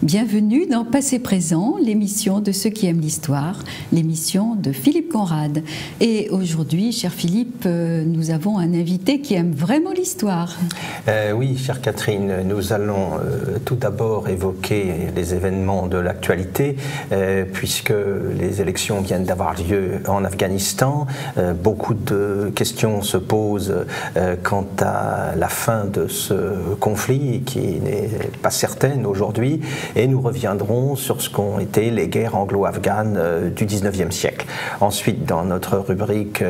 Bienvenue dans Passé Présent, l'émission de ceux qui aiment l'histoire, l'émission de Philippe Conrad. Et aujourd'hui, cher Philippe, nous avons un invité qui aime vraiment l'histoire. Oui, chère Catherine, nous allons tout d'abord évoquer les événements de l'actualité, puisque les élections viennent d'avoir lieu en Afghanistan. Beaucoup de questions se posent quant à la fin de ce conflit qui n'est pas certaine aujourd'hui. Et nous reviendrons sur ce qu'ont été les guerres anglo-afghanes du XIXe siècle. Ensuite, dans notre rubrique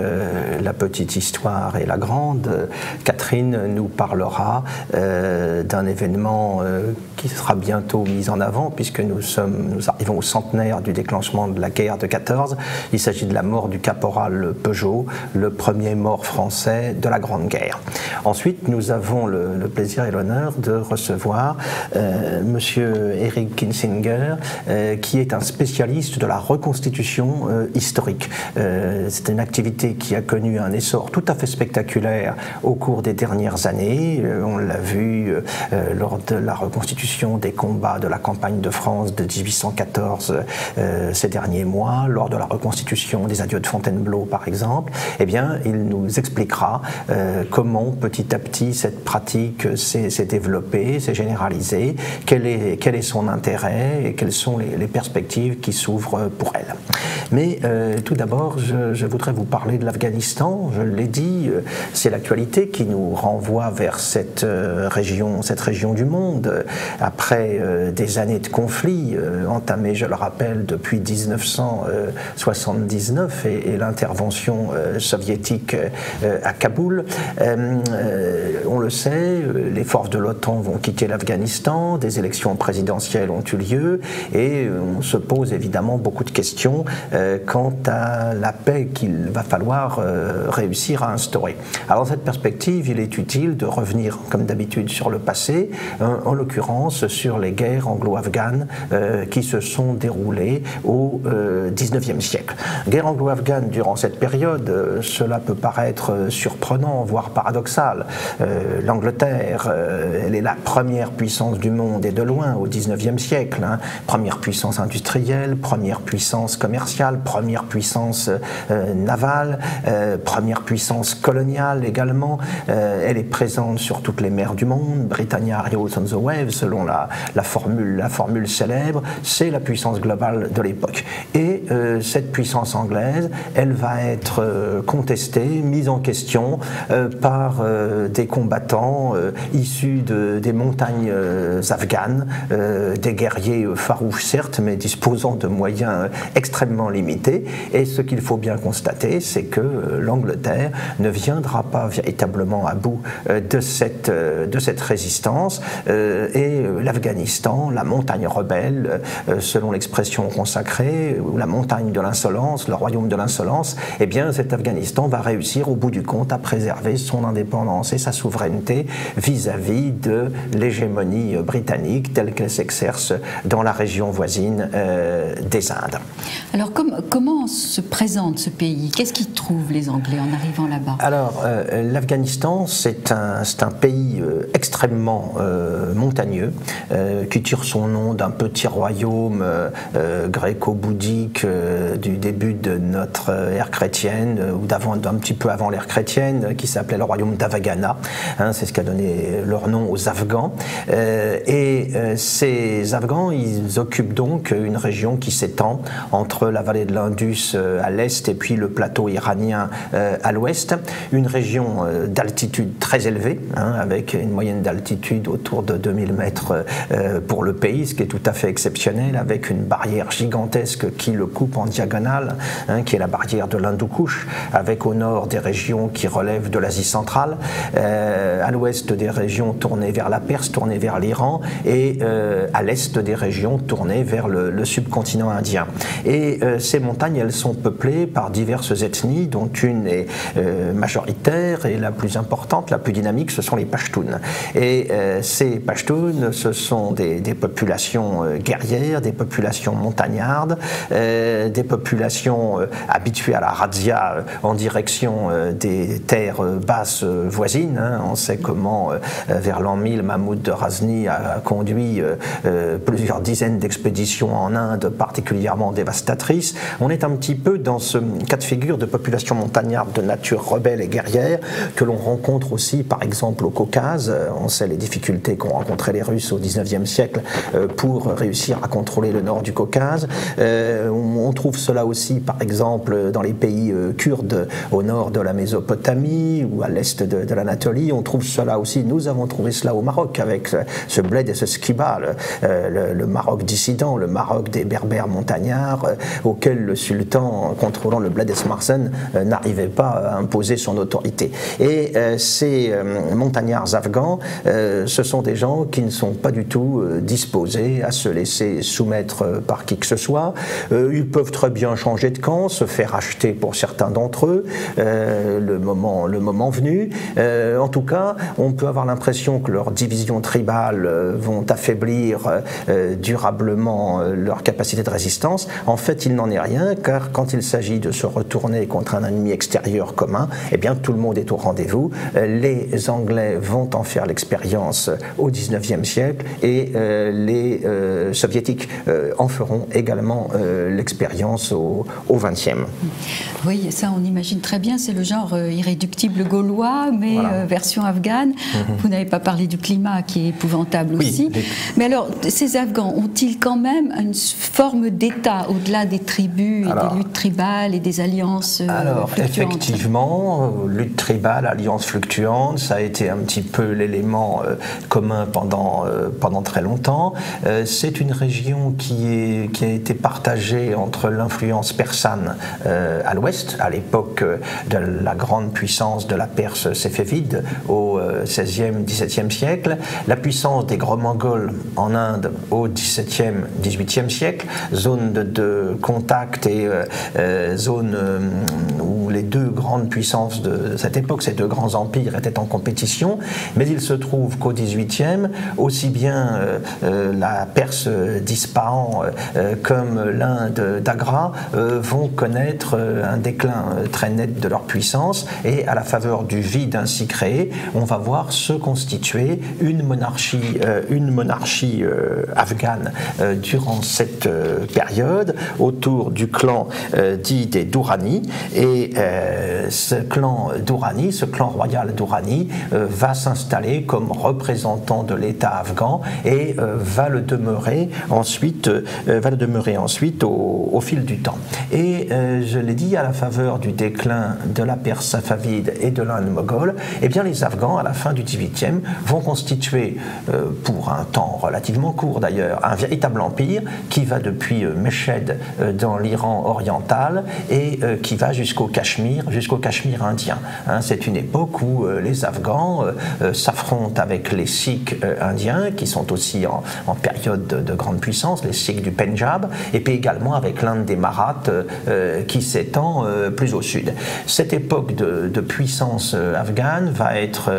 La petite histoire et la grande, Catherine nous parlera d'un événement qui sera bientôt mis en avant, puisque nous arrivons au centenaire du déclenchement de la guerre de 14. Il s'agit de la mort du caporal Peugeot, le premier mort français de la Grande Guerre. Ensuite, nous avons le plaisir et l'honneur de recevoir Monsieur Eric Kinsinger, qui est un spécialiste de la reconstitution historique. C'est une activité qui a connu un essor tout à fait spectaculaire au cours des dernières années. On l'a vu lors de la reconstitution des combats de la campagne de France de 1814 ces derniers mois, lors de la reconstitution des adieux de Fontainebleau par exemple. Eh bien, il nous expliquera comment petit à petit cette pratique s'est développée, s'est généralisée, quel est son intérêt et quelles sont les perspectives qui s'ouvrent pour elle. Mais tout d'abord, je voudrais vous parler de l'Afghanistan. Je l'ai dit, c'est l'actualité qui nous renvoie vers cette région du monde. Après des années de conflit entamées, je le rappelle, depuis 1979 et l'intervention soviétique à Kaboul, on le sait, les forces de l'OTAN vont quitter l'Afghanistan, des élections présidentielles ont eu lieu et on se pose évidemment beaucoup de questions quant à la paix qu'il va falloir réussir à instaurer. Alors dans cette perspective, il est utile de revenir comme d'habitude sur le passé, en l'occurrence sur les guerres anglo-afghanes qui se sont déroulées au XIXe siècle. Guerre anglo-afghane durant cette période, cela peut paraître surprenant, voire paradoxal. L'Angleterre, elle est la première puissance du monde et de loin au XIXe siècle. Première puissance industrielle, première puissance commerciale, première puissance navale, première puissance coloniale également. Elle est présente sur toutes les mers du monde. Britannia Riots on the Waves, selon la formule célèbre, c'est la puissance globale de l'époque. Et cette puissance anglaise, elle va être contestée, mise en question par des combattants issus des montagnes afghanes, des guerriers farouches certes, mais disposant de moyens extrêmement limités. Et ce qu'il faut bien constater, c'est que l'Angleterre ne viendra pas véritablement à bout de cette résistance et l'Afghanistan, la montagne rebelle, selon l'expression consacrée, ou la montagne de l'insolence, le royaume de l'insolence, eh bien cet Afghanistan va réussir au bout du compte à préserver son indépendance et sa souveraineté vis-à-vis de l'hégémonie britannique telle qu'elle s'exerce dans la région voisine des Indes. Alors comment se présente ce pays? Qu'est-ce qu'ils trouvent les Anglais en arrivant là-bas? Alors l'Afghanistan, c'est un pays extrêmement montagneux qui tire son nom d'un petit royaume gréco-bouddhique du début de notre ère chrétienne ou d'un petit peu avant l'ère chrétienne, qui s'appelait le royaume d'Avagana. C'est ce qui a donné leur nom aux Afghans. Et ces Afghans, ils occupent donc une région qui s'étend entre la vallée de l'Indus à l'est et puis le plateau iranien à l'ouest. Une région d'altitude très élevée, avec une moyenne d'altitude autour de 2000 mètres pour le pays, ce qui est tout à fait exceptionnel, avec une barrière gigantesque qui le coupe en diagonale, qui est la barrière de l'Hindoukouche, avec au nord des régions qui relèvent de l'Asie centrale, à l'ouest des régions tournées vers la Perse, tournées vers l'Iran, et à l'est des régions tournées vers le subcontinent indien. Et ces montagnes, elles sont peuplées par diverses ethnies, dont une est majoritaire et la plus importante, la plus dynamique, ce sont les Pashtuns. Et ces Pashtuns, ce sont des populations guerrières, des populations montagnardes, des populations habituées à la razzia en direction des terres basses voisines. On sait comment, vers l'an 1000, Mahmoud de Ghazni a conduit plusieurs dizaines d'expéditions en Inde particulièrement dévastatrices. On est un petit peu dans ce cas de figure de population montagnarde de nature rebelle et guerrière que l'on rencontre aussi par exemple au Caucase. On sait les difficultés qu'ont rencontrées les Russes au XIXe siècle pour réussir à contrôler le nord du Caucase. On trouve cela aussi par exemple dans les pays kurdes au nord de la Mésopotamie ou à l'est de l'Anatolie. On trouve cela aussi, nous avons trouvé cela au Maroc avec ce bled et ce skiba, le Maroc dissident, le Maroc des berbères montagnards auquel le sultan contrôlant le bled Esmarsen n'arrivait pas à imposer son autorité. Et ces montagnards afghans, ce sont des gens qui ne sont pas du tout disposés à se laisser soumettre par qui que ce soit. Ils peuvent très bien changer de camp, se faire acheter pour certains d'entre eux, le moment venu. En tout cas, on peut avoir l'impression que leurs divisions tribales vont affaiblir durablement leur capacité de résistance. En fait, il n'en est rien, car quand il s'agit de se retourner contre un ennemi extérieur commun, eh bien, tout le monde est au rendez-vous. Les Anglais vont en faire l'expérience au XIXe siècle et les Soviétiques en feront également l'expérience au XXe. Oui, ça on imagine très bien, c'est le genre irréductible gaulois, mais voilà. Version afghane. Vous n'avez pas parlé du climat qui est épouvantable aussi. Mais alors, ces Afghans ont-ils quand même une forme d'État au-delà des tribus et des luttes tribales et des alliances alors, fluctuantes? Effectivement, lutte tribale, alliance fluctuante, ça a été un petit peu l'élément commun pendant très longtemps. C'est une région qui a été partagée entre l'influence persane à l'ouest, à l'époque de la grande puissance de la Perse séfévide au XVIe, XVIIe siècle, la puissance des gros mongols en Inde au XVIIe, XVIIIe siècle, zone de contact et zone où les deux grandes puissances de cette époque, ces deux grands empires étaient en compétition, mais il se trouve qu'au XVIIIe, aussi bien la Perse d'Ispahan comme l'Inde d'Agra vont connaître un déclin très net de leur puissance, et à la faveur du vide ainsi créé, on va voir se constituer une monarchie afghane durant cette période autour du clan dit des Durrani, et ce clan Durrani, ce clan royal Durrani va s'installer comme représentant de l'État afghan et va le demeurer ensuite au fil du temps. Et je l'ai dit, à la faveur du déclin de la Perse safavide et de l'Inde moghole, eh bien les Afghans, à la fin du XVIIIe, vont constituer, pour un temps relativement court d'ailleurs, un véritable empire qui va depuis Meshed dans l'Iran oriental et qui va jusqu'au Cachemire indien. C'est une époque où les Afghans s'affrontent avec les Sikhs indiens, qui sont aussi en période de grande puissance, les Sikhs du Pendjab, et puis également avec l'Inde des Maraths qui s'étend plus au sud. Cette époque de puissance afghane va être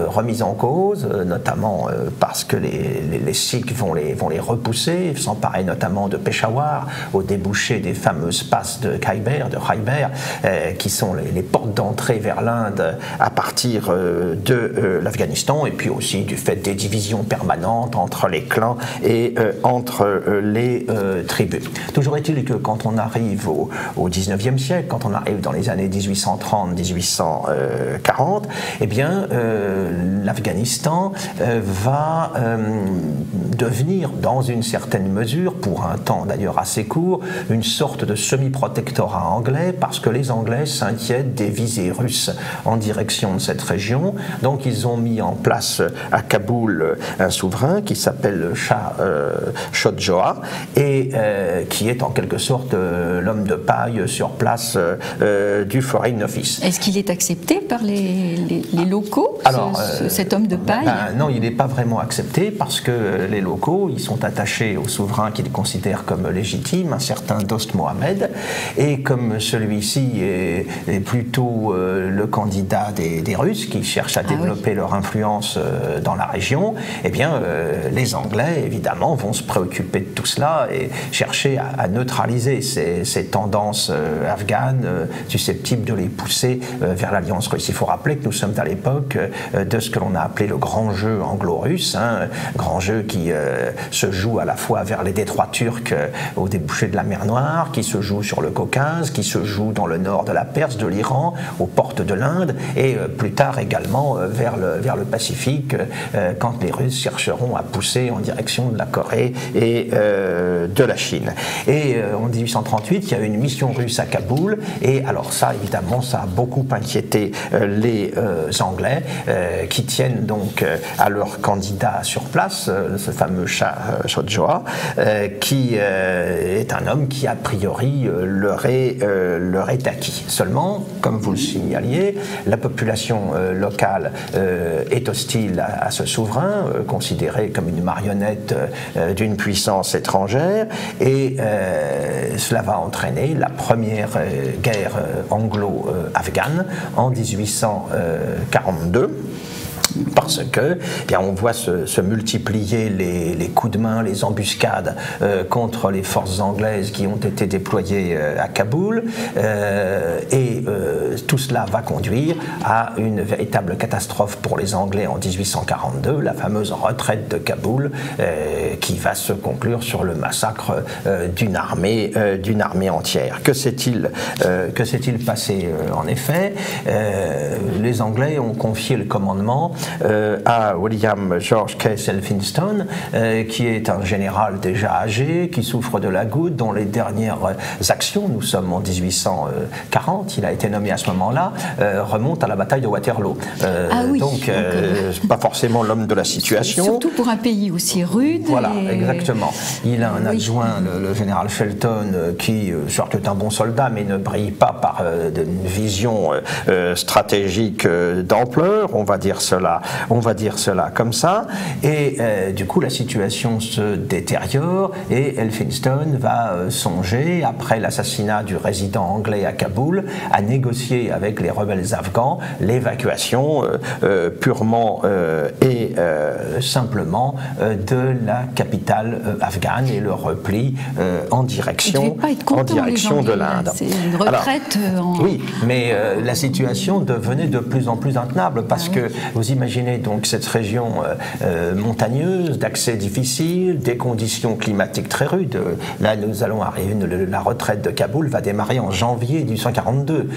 remise en cause, notamment parce que les Sikhs vont les repousser, s'emparer notamment de Peshawar, au débouché des fameuses passes de Khyber, qui sont les portes d'entrée vers l'Inde à partir de l'Afghanistan, et puis aussi du fait des divisions permanentes entre les clans et entre les tribus. Toujours est-il que quand on arrive au XIXe siècle, quand on arrive dans les années 1830-1840, eh bien l'Afghanistan va devenir dans une certaine mesure, pour un temps d'ailleurs assez court, une sorte de semi-protectorat anglais, parce que les Anglais s'inquiètent des visées russes en direction de cette région. Donc ils ont mis en place à Kaboul un souverain qui s'appelle Shah Shodjoa, et qui est en quelque sorte l'homme de paille sur place du Foreign Office. Est-ce qu'il est accepté par les locaux, cet homme de paille? Non, il n'est pas vraiment accepté, parce que les locaux, ils sont attachés au souverain qu'ils considèrent comme légitime. Un certain certain Dost Mohamed, et comme celui-ci est plutôt le candidat des Russes qui cherchent à développer leur influence dans la région, eh bien les Anglais évidemment vont se préoccuper de tout cela et chercher à neutraliser ces tendances afghanes susceptibles de les pousser vers l'alliance russe. Il faut rappeler que nous sommes à l'époque de ce que l'on a appelé le grand jeu anglo-russe, grand jeu qui se joue à la fois vers les détroits turcs au débouché de la mer Noire, qui se joue sur le Caucase, qui se joue dans le nord de la Perse, de l'Iran, aux portes de l'Inde, et plus tard également vers le Pacifique, quand les Russes chercheront à pousser en direction de la Corée et de la Chine. Et en 1838, il y a eu une mission russe à Kaboul, et alors ça, évidemment, ça a beaucoup inquiété les Anglais, qui tiennent donc à leur candidat sur place, ce fameux Shah Shodjoa, qui est un homme qui a priori leur est acquis. Seulement, comme vous le signaliez, la population locale est hostile à ce souverain, considéré comme une marionnette d'une puissance étrangère, et cela va entraîner la première guerre anglo-afghane en 1842. Parce que, eh bien, on voit se multiplier les coups de main, les embuscades contre les forces anglaises qui ont été déployées à Kaboul, et tout cela va conduire à une véritable catastrophe pour les Anglais en 1842, la fameuse retraite de Kaboul, qui va se conclure sur le massacre d'une armée entière. Que s'est-il passé en effet? Les Anglais ont confié le commandement à William George Case Elphinstone, qui est un général déjà âgé, qui souffre de la goutte, dont les dernières actions, nous sommes en 1840, il a été nommé à ce moment-là, remontent à la bataille de Waterloo. Donc, pas forcément l'homme de la situation. Surtout pour un pays aussi rude. Voilà, exactement. Il a un adjoint, le général Shelton, qui certes est un bon soldat, mais ne brille pas par une vision stratégique d'ampleur, on va dire cela comme ça, et du coup la situation se détériore, et Elphinstone va songer, après l'assassinat du résident anglais à Kaboul, à négocier avec les rebelles afghans l'évacuation purement et simplement de la capitale afghane et le repli en direction de l'Inde. C'est une retraite. Oui, mais la situation devenait de plus en plus intenable, parce que vous imaginez donc cette région montagneuse, d'accès difficile, des conditions climatiques très rudes. Là, nous allons arriver, la retraite de Kaboul va démarrer en janvier 1842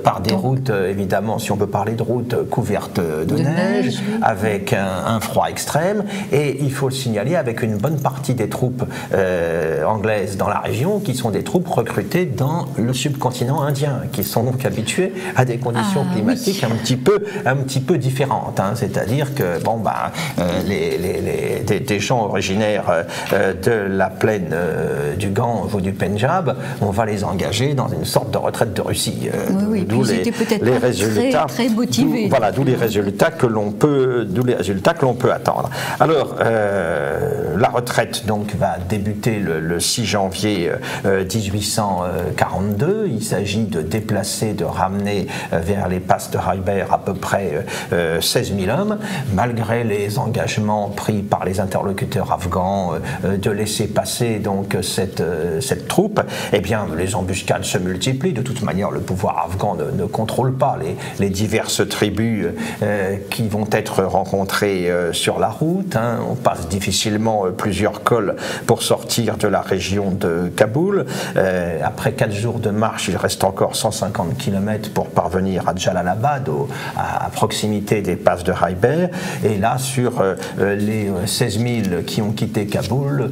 par des routes, évidemment, si on peut parler de routes couvertes de neige, avec un froid extrême, et il faut le signaler, avec une bonne partie des troupes anglaises dans la région, qui sont des troupes recrutées dans le subcontinent indien, qui sont donc habituées à des conditions climatiques un petit peu différentes. C'est-à-dire que des gens originaires de la plaine du Gange ou du Pendjab, on va les engager dans une sorte de retraite de Russie. D'où les résultats très motivés. D'où les résultats que l'on peut attendre. Alors, la retraite donc va débuter le 6 janvier 1842. Il s'agit de déplacer, de ramener vers les passes de Khyber à peu près 16 000 hommes, malgré les engagements pris par les interlocuteurs afghans de laisser passer donc cette troupe. Eh bien, les embuscades se multiplient. De toute manière, le pouvoir afghan ne contrôle pas les diverses tribus qui vont être rencontrées sur la route. On passe difficilement plusieurs cols pour sortir de la région de Kaboul. Après 4 jours de marche, il reste encore 150 km pour parvenir à Jalalabad, à proximité des passes de Khyber. Et là, sur les 16 000 qui ont quitté Kaboul,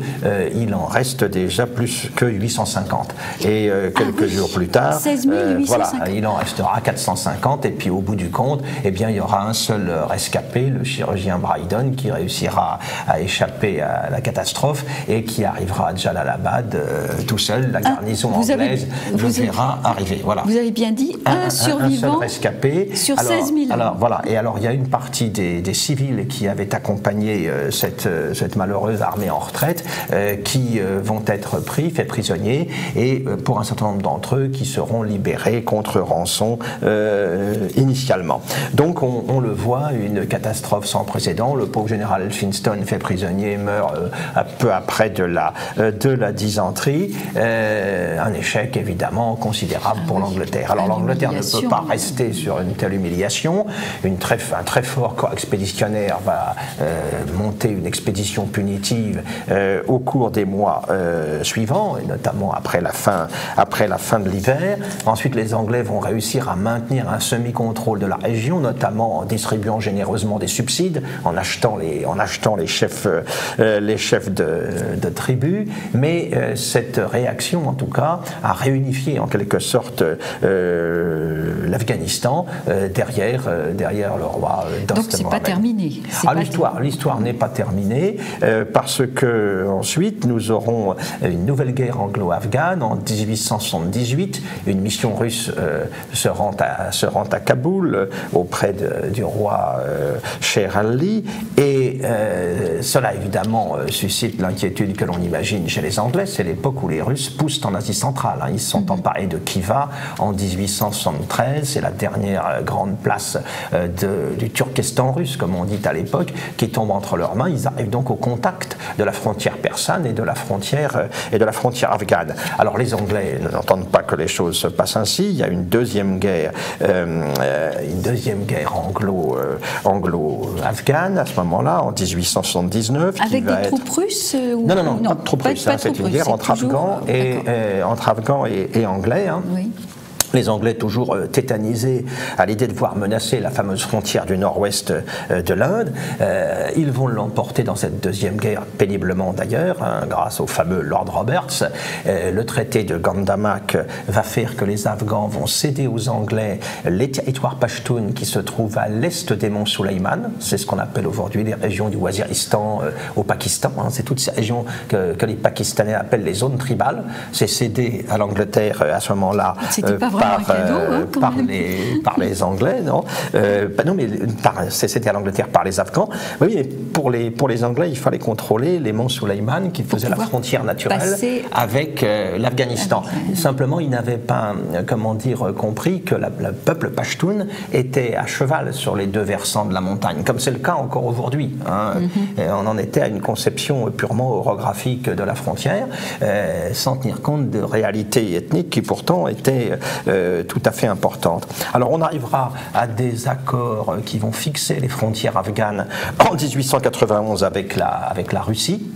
il en reste déjà plus que 850. Et quelques jours plus tard, 16 850. Il en restera 450. Et puis au bout du compte, eh bien, il y aura un seul rescapé, le chirurgien Brydon, qui réussira à échapper à la catastrophe et qui arrivera à Jalalabad tout seul. La garnison anglaise le verra arriver. Voilà. Vous avez bien dit un survivant seul rescapé sur 16 000. Alors voilà. Et alors il y a une partie des civils qui avaient accompagné cette malheureuse armée en retraite qui vont être faits prisonniers, et pour un certain nombre d'entre eux qui seront libérés contre rançon initialement. Donc on le voit, une catastrophe sans précédent. Le pauvre général Elphinstone, fait prisonnier, meurt peu après de la dysenterie. Un échec évidemment considérable pour l'Angleterre. Alors l'Angleterre ne peut pas rester sur une telle humiliation. Un très fort corps expéditionnaire va monter une expédition punitive au cours des mois suivants, et notamment après la fin de l'hiver. Ensuite, les Anglais vont réussir à maintenir un semi-contrôle de la région, notamment en distribuant généreusement des subsides, en achetant les chefs de tribus. Mais cette réaction, en tout cas, a réunifié en quelque sorte l'Afghanistan derrière le roi Dost. Donc c'est pas terminé. L'histoire n'est pas terminée parce que ensuite nous aurons une nouvelle guerre anglo-afghane en 1878. Une mission russe se rend à Kaboul auprès du roi Sher Ali, et cela évidemment suscite l'inquiétude que l'on imagine chez les Anglais. C'est l'époque où les Russes poussent en Asie centrale. Ils se sont emparés de Khiva en 1873. C'est la dernière grande place du Turkestan russe, comme on dit à l'époque, qui tombe entre leurs mains. Ils arrivent donc au contact de la frontière persane et de la frontière afghane. Alors les Anglais n'entendent pas que les choses se passent ainsi. Il y a une deuxième guerre anglo-afghane à ce moment-là, en 1879. Avec des troupes russes Non, pas de troupes russes. C'est une guerre entre Afghans et Anglais. Oui. Les Anglais, toujours tétanisés à l'idée de voir menacer la fameuse frontière du nord-ouest de l'Inde, ils vont l'emporter dans cette deuxième guerre, péniblement d'ailleurs, grâce au fameux Lord Roberts. Le traité de Gandamak va faire que les Afghans vont céder aux Anglais les territoires pashtuns qui se trouvent à l'est des monts Souleyman. C'est ce qu'on appelle aujourd'hui les régions du Waziristan au Pakistan. C'est toutes ces régions que les Pakistanais appellent les zones tribales. C'est cédé à l'Angleterre à ce moment-là. Par les Anglais, non, non, mais c'était à l'Angleterre par les Afghans. Oui, mais pour les Anglais, il fallait contrôler les monts Souleyman qui faisaient la frontière naturelle avec l'Afghanistan. Simplement, ils n'avaient pas, compris que le peuple pashtun était à cheval sur les deux versants de la montagne, comme c'est le cas encore aujourd'hui. On en était à une conception purement orographique de la frontière, sans tenir compte de réalités ethniques qui pourtant étaient tout à fait importante. Alors on arrivera à des accords qui vont fixer les frontières afghanes en 1891 avec la Russie.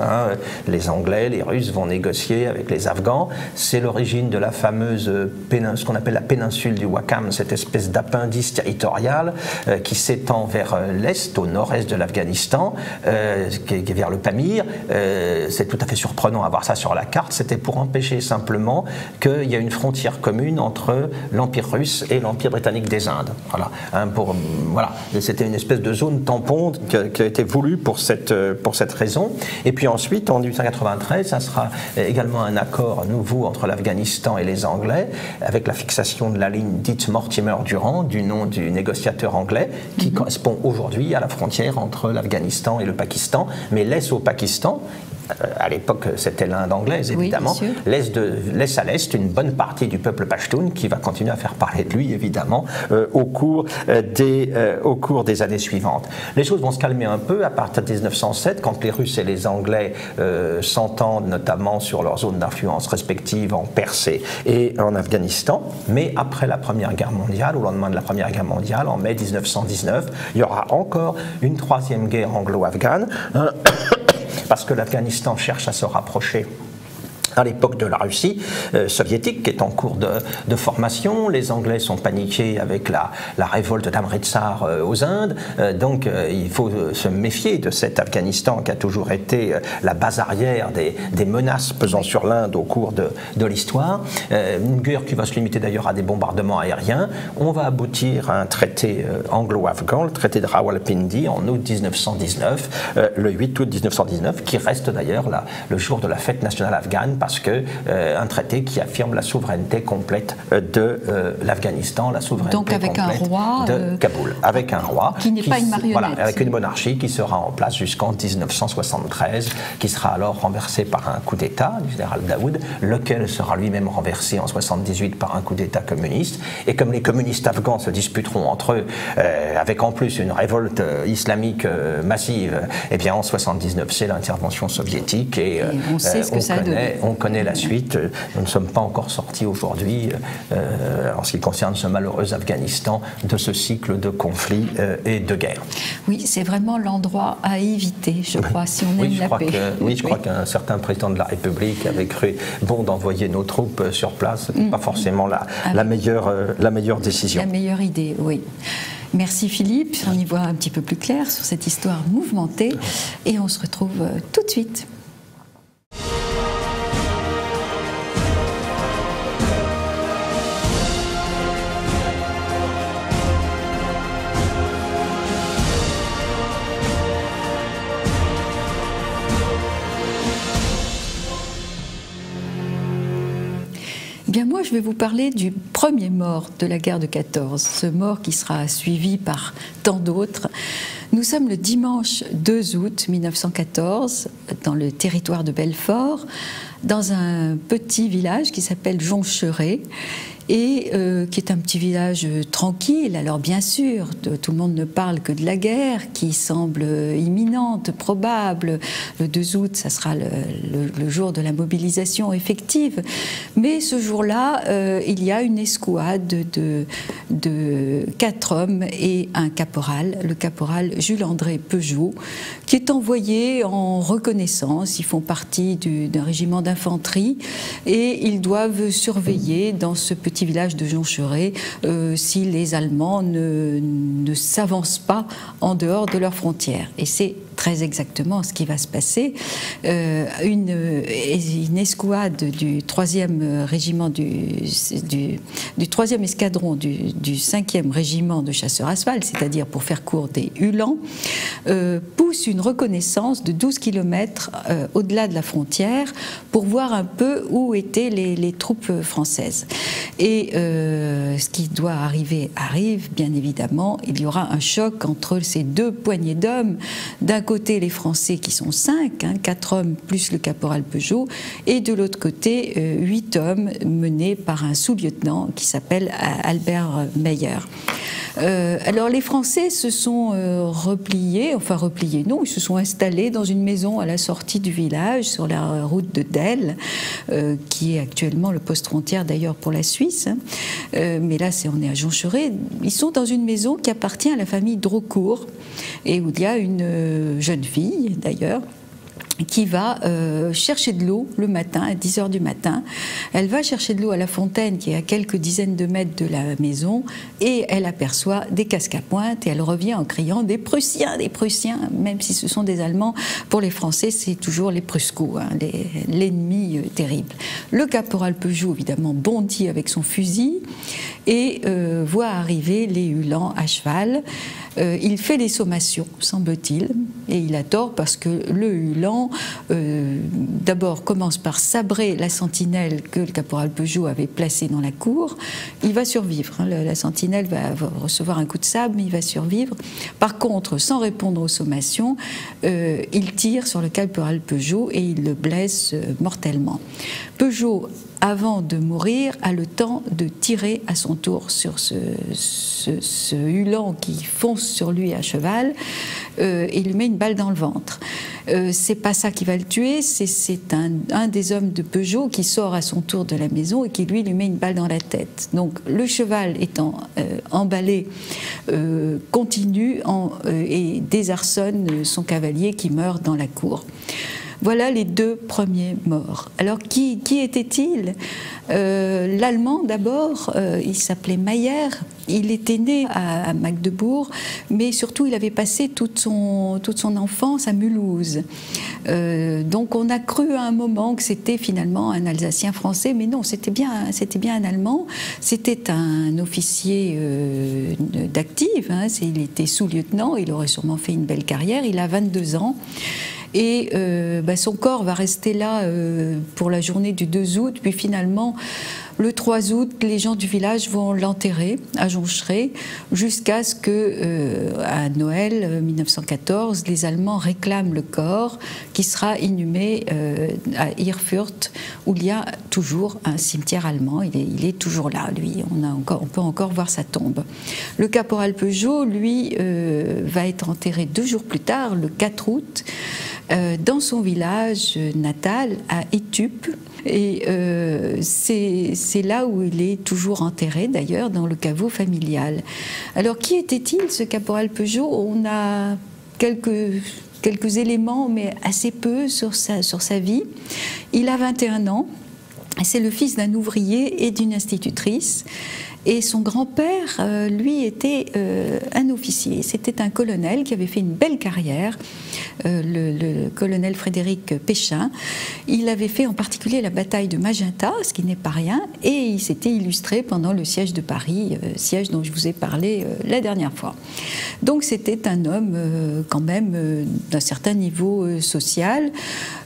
Les Anglais, les Russes vont négocier avec les Afghans. C'est l'origine de la fameuse ce qu'on appelle la péninsule du Wakam, cette espèce d'appendice territorial qui s'étend vers l'est, au nord-est de l'Afghanistan, qui est vers le Pamir. C'est tout à fait surprenant à voir ça sur la carte. C'était pour empêcher simplement qu'il y ait une frontière commune entre l'Empire russe et l'Empire britannique des Indes. Voilà. C'était une espèce de zone tampon qui a été voulue pour cette raison. Et puis ensuite, en 1893, ça sera également un accord nouveau entre l'Afghanistan et les Anglais, avec la fixation de la ligne dite Mortimer-Durand, du nom du négociateur anglais, qui correspond aujourd'hui à la frontière entre l'Afghanistan et le Pakistan, mais laisse au Pakistan, à l'époque c'était l'Inde anglaise évidemment, laisse à l'est une bonne partie du peuple pashtun qui va continuer à faire parler de lui évidemment au cours des années suivantes. Les choses vont se calmer un peu à partir de 1907 quand les Russes et les Anglais s'entendent notamment sur leurs zones d'influence respectives en Perse et en Afghanistan, mais après la Première Guerre mondiale, au lendemain de la Première Guerre mondiale, en mai 1919, il y aura encore une troisième guerre anglo-afghane parce que l'Afghanistan cherche à se rapprocher à l'époque de la Russie soviétique qui est en cours de formation. Les Anglais sont paniqués avec la révolte d'Amritsar aux Indes, donc il faut se méfier de cet Afghanistan qui a toujours été la base arrière des menaces pesant sur l'Inde au cours de l'histoire. Une guerre qui va se limiter d'ailleurs à des bombardements aériens. On va aboutir à un traité anglo-afghan, le traité de Rawalpindi en août 1919, le 8 août 1919, qui reste d'ailleurs le jour de la fête nationale afghane parce que un traité qui affirme la souveraineté complète de l'Afghanistan, la souveraineté donc avec complète un roi, de Kaboul, avec un roi qui n'est pas une marionnette. Voilà, avec une monarchie qui sera en place jusqu'en 1973, qui sera alors renversée par un coup d'État du général Daoud, lequel sera lui-même renversé en 1978 par un coup d'État communiste. Et comme les communistes afghans se disputeront entre eux, avec en plus une révolte islamique massive, eh bien en 1979 c'est l'intervention soviétique et on sait ce que ça a donné. On connaît la suite. Nous ne sommes pas encore sortis aujourd'hui, en ce qui concerne ce malheureux Afghanistan, de ce cycle de conflits et de guerre. Oui, c'est vraiment l'endroit à éviter, je crois, si on aime la paix. Je crois qu'un certain président de la République avait cru bon d'envoyer nos troupes sur place. Ce n'est pas forcément la meilleure décision. La meilleure idée, oui. Merci Philippe, on y voit un petit peu plus clair sur cette histoire mouvementée et on se retrouve tout de suite. Bien, moi, je vais vous parler du premier mort de la guerre de 14, ce mort qui sera suivi par tant d'autres. Nous sommes le dimanche 2 août 1914, dans le territoire de Belfort, dans un petit village qui s'appelle Joncheret, et qui est un petit village tranquille. Alors bien sûr, tout le monde ne parle que de la guerre qui semble imminente, probable. Le 2 août, ça sera le jour de la mobilisation effective. Mais ce jour-là, il y a une escouade de 4 hommes et un caporal, le caporal Jules-André Peugeot, qui est envoyé en reconnaissance. Ils font partie d'un régiment d'infanterie et ils doivent surveiller dans ce petit village de Joncheret si les Allemands ne s'avancent pas en dehors de leurs frontières. Et c'est très exactement ce qui va se passer. Une escouade du 3e régiment du 3e escadron du 5e régiment de chasseurs à cheval, c'est-à-dire pour faire court des Uhlans, pousse une reconnaissance de 12 km au-delà de la frontière pour voir un peu où étaient les troupes françaises. Et ce qui doit arriver arrive, bien évidemment. Il y aura un choc entre ces deux poignées d'hommes. D'un côté, les Français qui sont 5, 4 hommes plus le caporal Peugeot, et de l'autre côté, 8 hommes menés par un sous-lieutenant qui s'appelle Albert Meyer. Alors les Français se sont repliés non, ils se sont installés dans une maison à la sortie du village, sur la route de Delle, qui est actuellement le poste frontière d'ailleurs pour la Suisse, mais là on est à Joncheret. Ils sont dans une maison qui appartient à la famille Drocourt, et où il y a une jeune fille d'ailleurs, qui va chercher de l'eau le matin, à 10h du matin. Elle va chercher de l'eau à la fontaine qui est à quelques dizaines de mètres de la maison, et elle aperçoit des casques à pointe et elle revient en criant « des Prussiens, même si ce sont des Allemands. Pour les Français, c'est toujours les Pruscos, l'ennemi terrible. Le caporal Peugeot, évidemment, bondit avec son fusil et voit arriver les Uhlans à cheval. Il fait des sommations, semble-t-il, et il a tort parce que le Uhlan, d'abord, commence par sabrer la sentinelle que le caporal Peugeot avait placée dans la cour. Il va survivre, la sentinelle va recevoir un coup de sabre, mais il va survivre. Par contre, sans répondre aux sommations, il tire sur le caporal Peugeot et il le blesse mortellement. Peugeot, avant de mourir, a le temps de tirer à son tour sur ce Uhlan qui fonce sur lui à cheval et lui met une balle dans le ventre. C'est pas ça qui va le tuer, c'est un des hommes de Peugeot qui sort à son tour de la maison et qui lui met une balle dans la tête. Donc le cheval étant emballé continue et désarçonne son cavalier qui meurt dans la cour. Voilà les 2 premiers morts. Alors qui était-il? L'Allemand d'abord, il s'appelait Meyer, il était né à Magdebourg, mais surtout il avait passé toute son enfance à Mulhouse. Donc on a cru à un moment que c'était finalement un Alsacien français, mais non, c'était bien un Allemand. C'était un officier d'active, il était sous-lieutenant, il aurait sûrement fait une belle carrière, il a 22 ans. et son corps va rester là pour la journée du 2 août, puis finalement le 3 août, les gens du village vont l'enterrer à Joncherey jusqu'à ce que, à Noël 1914, les Allemands réclament le corps qui sera inhumé à Erfurt, où il y a toujours un cimetière allemand. Il est toujours là, lui. On peut encore voir sa tombe. Le caporal Peugeot, lui, va être enterré 2 jours plus tard, le 4 août, dans son village natal à Étupe. Et c'est là où il est toujours enterré, d'ailleurs, dans le caveau familial. Alors, qui était-il, ce caporal Peugeot? On a quelques éléments, mais assez peu sur sa vie. Il a 21 ans. C'est le fils d'un ouvrier et d'une institutrice. Et son grand-père, lui, était un officier. C'était un colonel qui avait fait une belle carrière, le colonel Frédéric Péchin. Il avait fait en particulier la bataille de Magenta, ce qui n'est pas rien, et il s'était illustré pendant le siège de Paris, siège dont je vous ai parlé la dernière fois. Donc c'était un homme quand même d'un certain niveau social.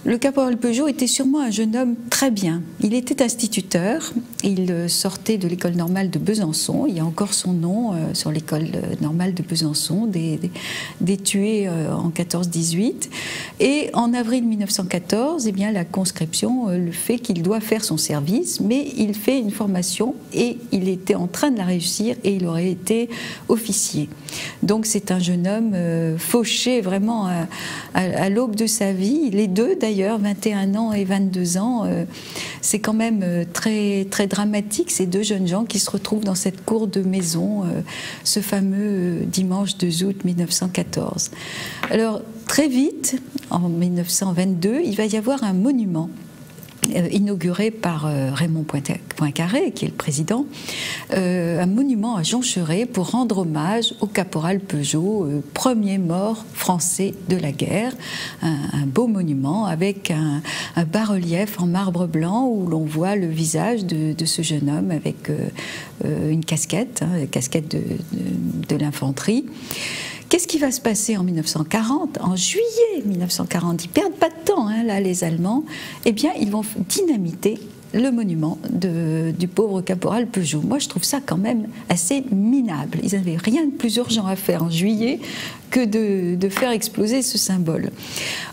Le caporal Peugeot était sûrement un jeune homme très bien. Il était instituteur, il sortait de l'école normale de Besançon, il y a encore son nom sur l'école normale de Besançon, des tués en 14-18. Et en avril 1914, eh bien, la conscription le fait qu'il doit faire son service, mais il fait une formation et il était en train de la réussir et il aurait été officier. Donc c'est un jeune homme fauché vraiment à l'aube de sa vie, les deux d'ailleurs, 21 ans et 22 ans, c'est quand même très, très dramatique, ces deux jeunes gens qui se retrouvent dans cette cour de maison, ce fameux dimanche 2 août 1914. Alors, très vite, en 1922, il va y avoir un monument inauguré par Raymond Poincaré, qui est le président, un monument à Joncherey pour rendre hommage au caporal Peugeot, premier mort français de la guerre. Un beau monument avec un bas-relief en marbre blanc où l'on voit le visage de ce jeune homme avec une casquette, casquette de l'infanterie. Qu'est-ce qui va se passer en 1940? En juillet 1940, ils ne perdent pas de temps, là, les Allemands. Eh bien, ils vont dynamiter le monument du pauvre caporal Peugeot. Moi, je trouve ça quand même assez minable. Ils n'avaient rien de plus urgent à faire en juillet que de faire exploser ce symbole.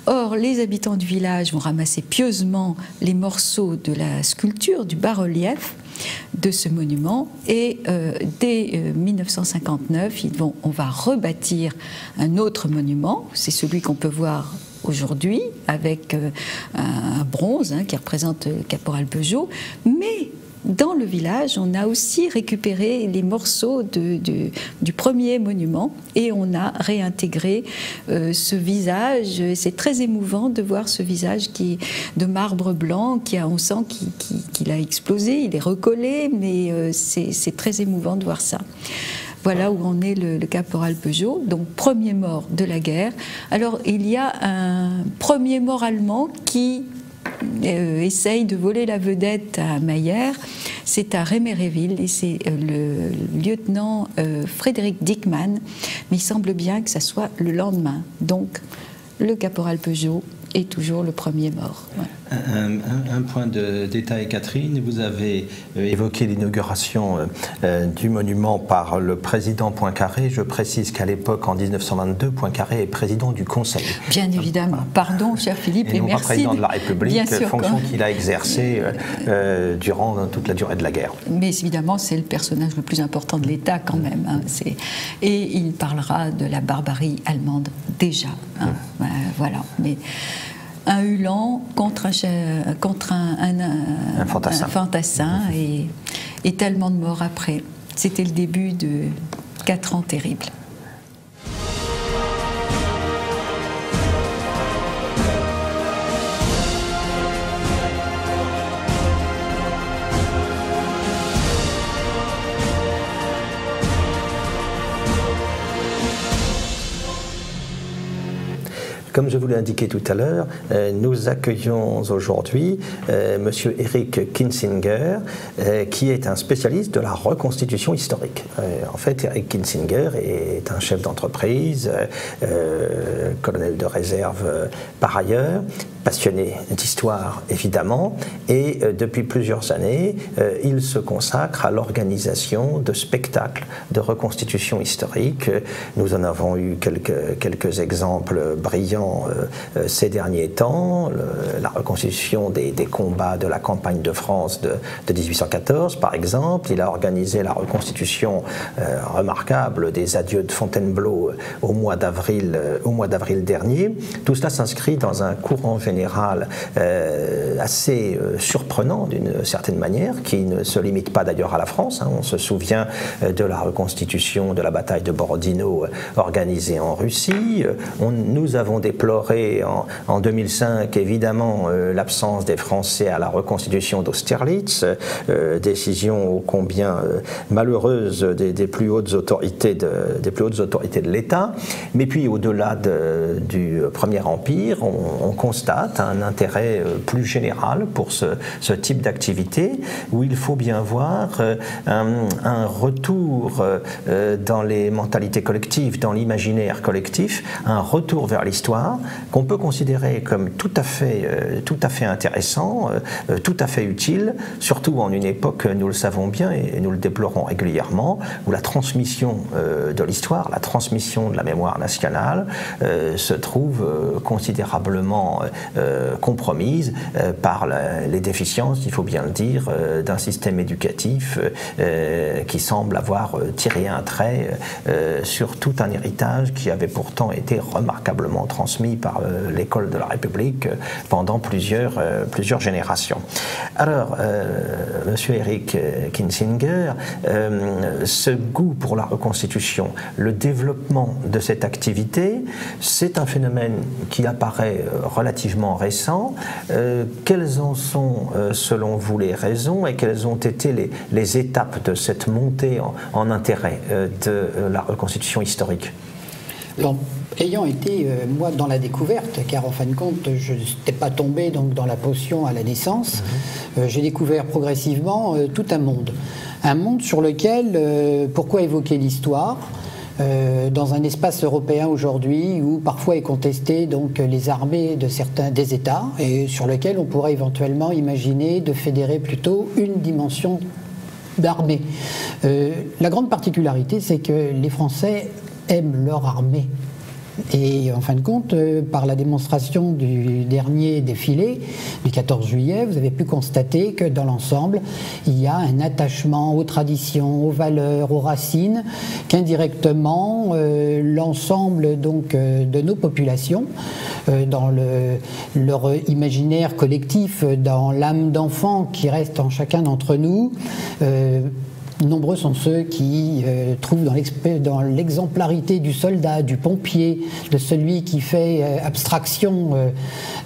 Or, les habitants du village vont ramasser pieusement les morceaux de la sculpture, du bas-relief de ce monument, et dès 1959, on va rebâtir un autre monument, c'est celui qu'on peut voir aujourd'hui, avec un bronze qui représente le caporal Peugeot, mais dans le village, on a aussi récupéré les morceaux du premier monument et on a réintégré ce visage. C'est très émouvant de voir ce visage qui est de marbre blanc, on sent qu'il a explosé, il est recollé, mais c'est très émouvant de voir ça. Voilà où en est le caporal Peugeot, donc premier mort de la guerre. Alors il y a un premier mort allemand qui essaye de voler la vedette à Mayer, c'est à Réméréville et c'est le lieutenant Frédéric Dickmann, mais il semble bien que ça soit le lendemain. Donc le caporal Peugeot est toujours le premier mort. Ouais. Un point de détail, Catherine, vous avez évoqué l'inauguration du monument par le président Poincaré. Je précise qu'à l'époque, en 1922, Poincaré est président du Conseil. Bien évidemment. Pardon, cher Philippe, et non merci. Pas président de la République, fonction qu'il a exercée durant toute la durée de la guerre. Mais évidemment, c'est le personnage le plus important de l'État quand même. Et il parlera de la barbarie allemande déjà. Voilà. Mais un Ulan contre un fantassin et tellement de morts après. C'était le début de 4 ans terribles. comme je vous l'ai indiqué tout à l'heure, nous accueillons aujourd'hui Monsieur Eric Kinsinger, qui est un spécialiste de la reconstitution historique. En fait, Eric Kinsinger est un chef d'entreprise, colonel de réserve par ailleurs, passionné d'histoire évidemment, et depuis plusieurs années, il se consacre à l'organisation de spectacles de reconstitution historique. Nous en avons eu quelques exemples brillants ces derniers temps. La reconstitution des combats de la campagne de France de 1814, par exemple. Il a organisé la reconstitution remarquable des adieux de Fontainebleau au mois d'avril dernier. Tout cela s'inscrit dans un courant général assez surprenant d'une certaine manière, qui ne se limite pas d'ailleurs à la France. On se souvient de la reconstitution de la bataille de Borodino organisée en Russie. Nous avons déploré en 2005 évidemment l'absence des Français à la reconstitution d'Austerlitz, décision ô combien malheureuse des plus hautes autorités de l'État. Mais puis au-delà du Premier Empire, on constate un intérêt plus général pour ce type d'activité, où il faut bien voir un retour dans les mentalités collectives, dans l'imaginaire collectif, un retour vers l'histoire qu'on peut considérer comme tout à fait intéressant, tout à fait utile, surtout en une époque, nous le savons bien et nous le déplorons régulièrement, où la transmission de l'histoire, la transmission de la mémoire nationale se trouve considérablement compromise par les déficiences, il faut bien le dire, d'un système éducatif qui semble avoir tiré un trait sur tout un héritage qui avait pourtant été remarquablement transmis par l'école de la République pendant plusieurs générations. Alors, Monsieur Eric Kinsinger, ce goût pour la reconstitution, le développement de cette activité, c'est un phénomène qui apparaît relativement récent. Quelles en sont, selon vous, les raisons et quelles ont été les étapes de cette montée en intérêt de la reconstitution historique? Alors, ayant été, moi, dans la découverte, car en fin de compte, je n'étais pas tombé donc, dans la potion à la naissance, j'ai découvert progressivement tout un monde. Un monde sur lequel, pourquoi évoquer l'histoire ? Dans un espace européen aujourd'hui où parfois est contesté donc les armées de certains des États et sur lequel on pourrait éventuellement imaginer de fédérer plutôt une dimension d'armée. La grande particularité, c'est que les Français aiment leur armée. Et en fin de compte, par la démonstration du dernier défilé, du 14 juillet, vous avez pu constater que dans l'ensemble, il y a un attachement aux traditions, aux valeurs, aux racines, qu'indirectement, l'ensemble donc de nos populations, dans leur imaginaire collectif, dans l'âme d'enfant qui reste en chacun d'entre nous, nombreux sont ceux qui trouvent dans l'exemplarité du soldat, du pompier, de celui qui fait abstraction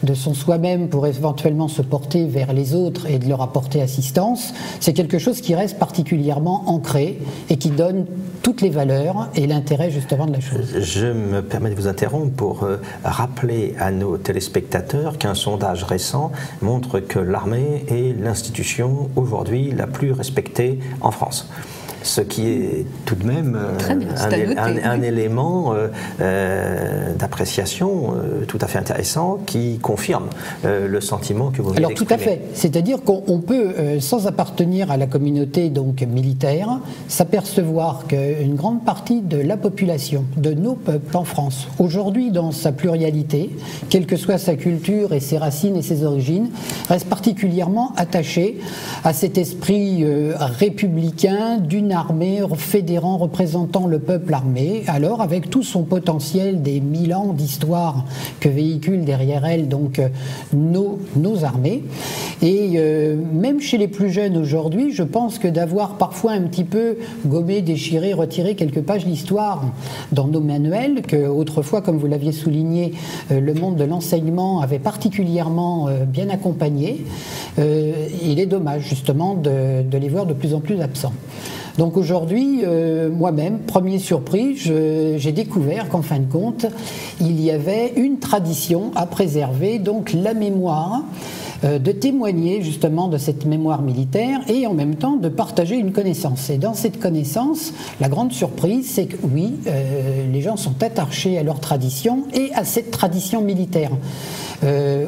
de son soi-même pour éventuellement se porter vers les autres et de leur apporter assistance. C'est quelque chose qui reste particulièrement ancré et qui donne toutes les valeurs et l'intérêt justement de la chose. Je me permets de vous interrompre pour rappeler à nos téléspectateurs qu'un sondage récent montre que l'armée est l'institution aujourd'hui la plus respectée en France. Ce qui est tout de même un élément d'appréciation tout à fait intéressant qui confirme le sentiment que vous venez d'exprimer. Alors tout à fait, c'est-à-dire qu'on peut, sans appartenir à la communauté donc militaire, s'apercevoir qu'une grande partie de la population, de nos peuples en France, aujourd'hui dans sa pluralité, quelle que soit sa culture et ses racines et ses origines, reste particulièrement attachée à cet esprit républicain d'une armée fédérant, représentant le peuple armé, alors avec tout son potentiel des 1000 ans d'histoire que véhiculent derrière elle donc nos armées. Et même chez les plus jeunes aujourd'hui, je pense que d'avoir parfois un petit peu gommé, déchiré, retiré quelques pages d'histoire dans nos manuels, que autrefois, comme vous l'aviez souligné, le monde de l'enseignement avait particulièrement bien accompagné, il est dommage justement de les voir de plus en plus absents. Donc aujourd'hui, moi-même, première surprise, j'ai découvert qu'en fin de compte, il y avait une tradition à préserver, donc la mémoire, de témoigner justement de cette mémoire militaire et en même temps de partager une connaissance. Et dans cette connaissance, la grande surprise, c'est que oui, les gens sont attachés à leur tradition et à cette tradition militaire.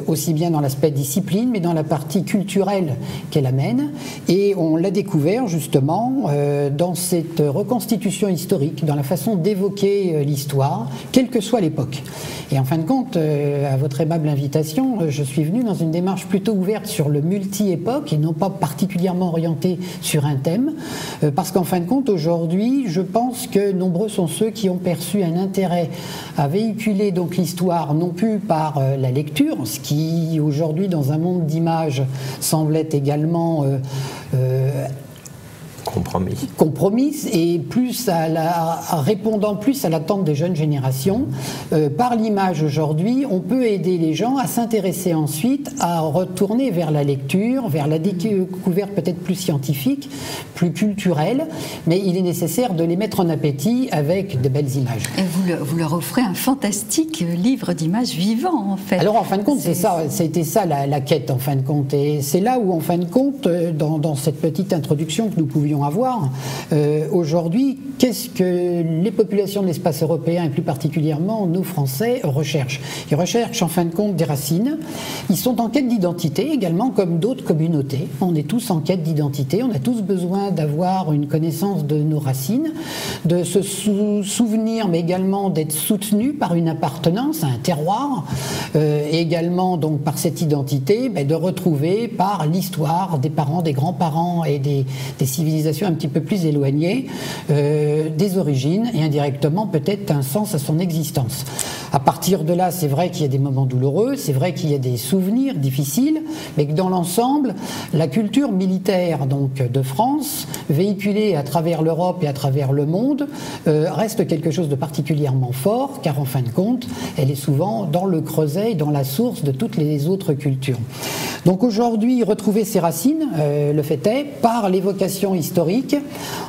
Aussi bien dans l'aspect discipline, mais dans la partie culturelle qu'elle amène. Et on l'a découvert justement dans cette reconstitution historique, dans la façon d'évoquer l'histoire, quelle que soit l'époque. Et en fin de compte, à votre aimable invitation, je suis venu dans une démarche plutôt ouverte sur le multi-époque et non pas particulièrement orientée sur un thème, parce qu'en fin de compte, aujourd'hui, je pense que nombreux sont ceux qui ont perçu un intérêt à véhiculer donc l'histoire non plus par la lecture, ce qui aujourd'hui dans un monde d'images semble être également compromise et plus répondant plus à l'attente des jeunes générations. Par l'image aujourd'hui, on peut aider les gens à s'intéresser ensuite à retourner vers la lecture, vers la découverte peut-être plus scientifique, plus culturelle, mais il est nécessaire de les mettre en appétit avec de belles images. Et vous leur offrez un fantastique livre d'images vivant en fait. Alors en fin de compte, ça a été ça la quête en fin de compte, et c'est là où en fin de compte, dans cette petite introduction que nous pouvions avoir, aujourd'hui, qu'est-ce que les populations de l'espace européen et plus particulièrement nos Français recherchent? Ils recherchent en fin de compte des racines, ils sont en quête d'identité également comme d'autres communautés, on est tous en quête d'identité, on a tous besoin d'avoir une connaissance de nos racines, de se souvenir mais également d'être soutenu par une appartenance à un terroir, et également donc par cette identité de retrouver par l'histoire des parents, des grands-parents et des civilisations un petit peu plus éloignées, des origines et indirectement peut-être un sens à son existence. À partir de là, c'est vrai qu'il y a des moments douloureux, c'est vrai qu'il y a des souvenirs difficiles, mais que dans l'ensemble, la culture militaire donc, de France, véhiculée à travers l'Europe et à travers le monde, reste quelque chose de particulièrement fort, car en fin de compte, elle est souvent dans le creuset et dans la source de toutes les autres cultures. Donc aujourd'hui, retrouver ses racines, le fait est, par l'évocation historique,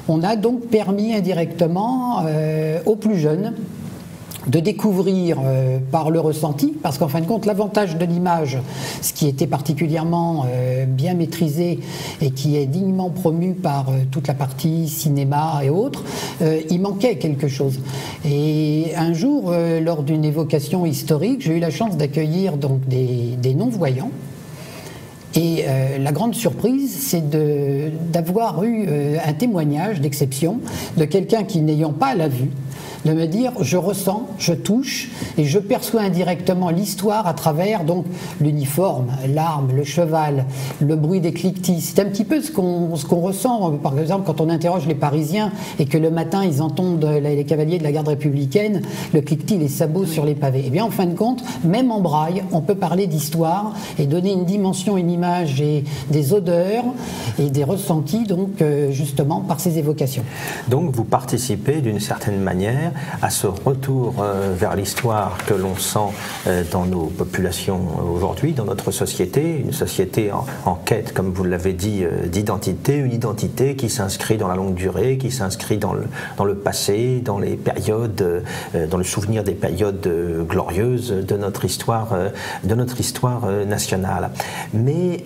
on a donc permis indirectement aux plus jeunes de découvrir par le ressenti, parce qu'en fin de compte, l'avantage de l'image, ce qui était particulièrement bien maîtrisé et qui est dignement promu par toute la partie cinéma et autres, il manquait quelque chose. Et un jour, lors d'une évocation historique, j'ai eu la chance d'accueillir donc des non-voyants. Et la grande surprise, c'est d'avoir eu un témoignage d'exception de quelqu'un qui, n'ayant pas la vue, de me dire je ressens, je touche et je perçois indirectement l'histoire à travers donc l'uniforme, l'arme, le cheval, le bruit des cliquetis. C'est un petit peu ce qu'on ressent par exemple quand on interroge les Parisiens et que le matin ils entendent les cavaliers de la garde républicaine, le cliquetis, les sabots sur les pavés. Et bien en fin de compte, même en braille, on peut parler d'histoire et donner une dimension, une image et des odeurs et des ressentis donc justement par ces évocations. Donc vous participez d'une certaine manière à ce retour vers l'histoire que l'on sent dans nos populations aujourd'hui, dans notre société, une société en quête, comme vous l'avez dit, d'identité, une identité qui s'inscrit dans la longue durée, qui s'inscrit dans le passé, dans les périodes, dans le souvenir des périodes glorieuses de notre histoire nationale. Mais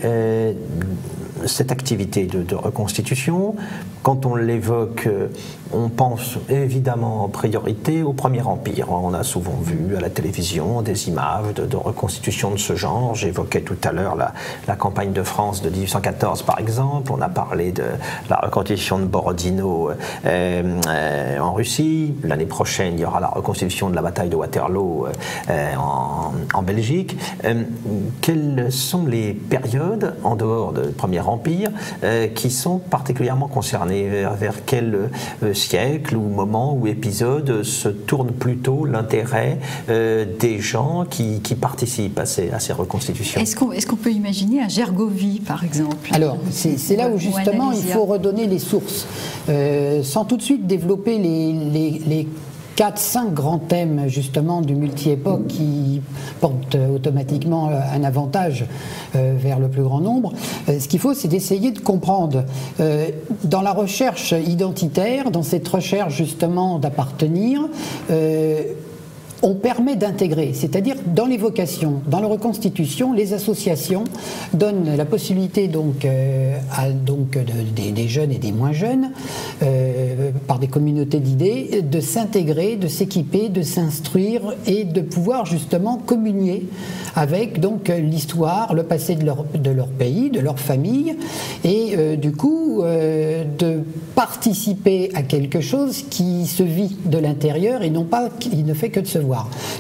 cette activité de reconstitution, quand on l'évoque, on pense évidemment en priorité au Premier Empire. On a souvent vu à la télévision des images de reconstitution de ce genre. J'évoquais tout à l'heure la campagne de France de 1814 par exemple. On a parlé de la reconstitution de Borodino en Russie. L'année prochaine, il y aura la reconstitution de la bataille de Waterloo en Belgique. Quelles sont les périodes, en dehors du Premier Empire, qui sont particulièrement concernées? Vers quel siècle ou moment ou épisode se tourne plutôt l'intérêt des gens qui participent à ces reconstitutions? Est-ce qu'on peut imaginer un Gergovie, par exemple? Alors, c'est là où justement il faut redonner les sources, sans tout de suite développer les 4-5 grands thèmes justement du multi-époque qui portent automatiquement un avantage vers le plus grand nombre. Ce qu'il faut, c'est d'essayer de comprendre dans la recherche identitaire, dans cette recherche justement d'appartenir, on permet d'intégrer, c'est-à-dire dans les vocations, dans la reconstitution, les associations donnent la possibilité donc, des jeunes et des moins jeunes, par des communautés d'idées, de s'intégrer, de s'équiper, de s'instruire et de pouvoir justement communier avec donc l'histoire, le passé de leur pays, de leur famille, et du coup de participer à quelque chose qui se vit de l'intérieur et non pas qui ne fait que de se voir.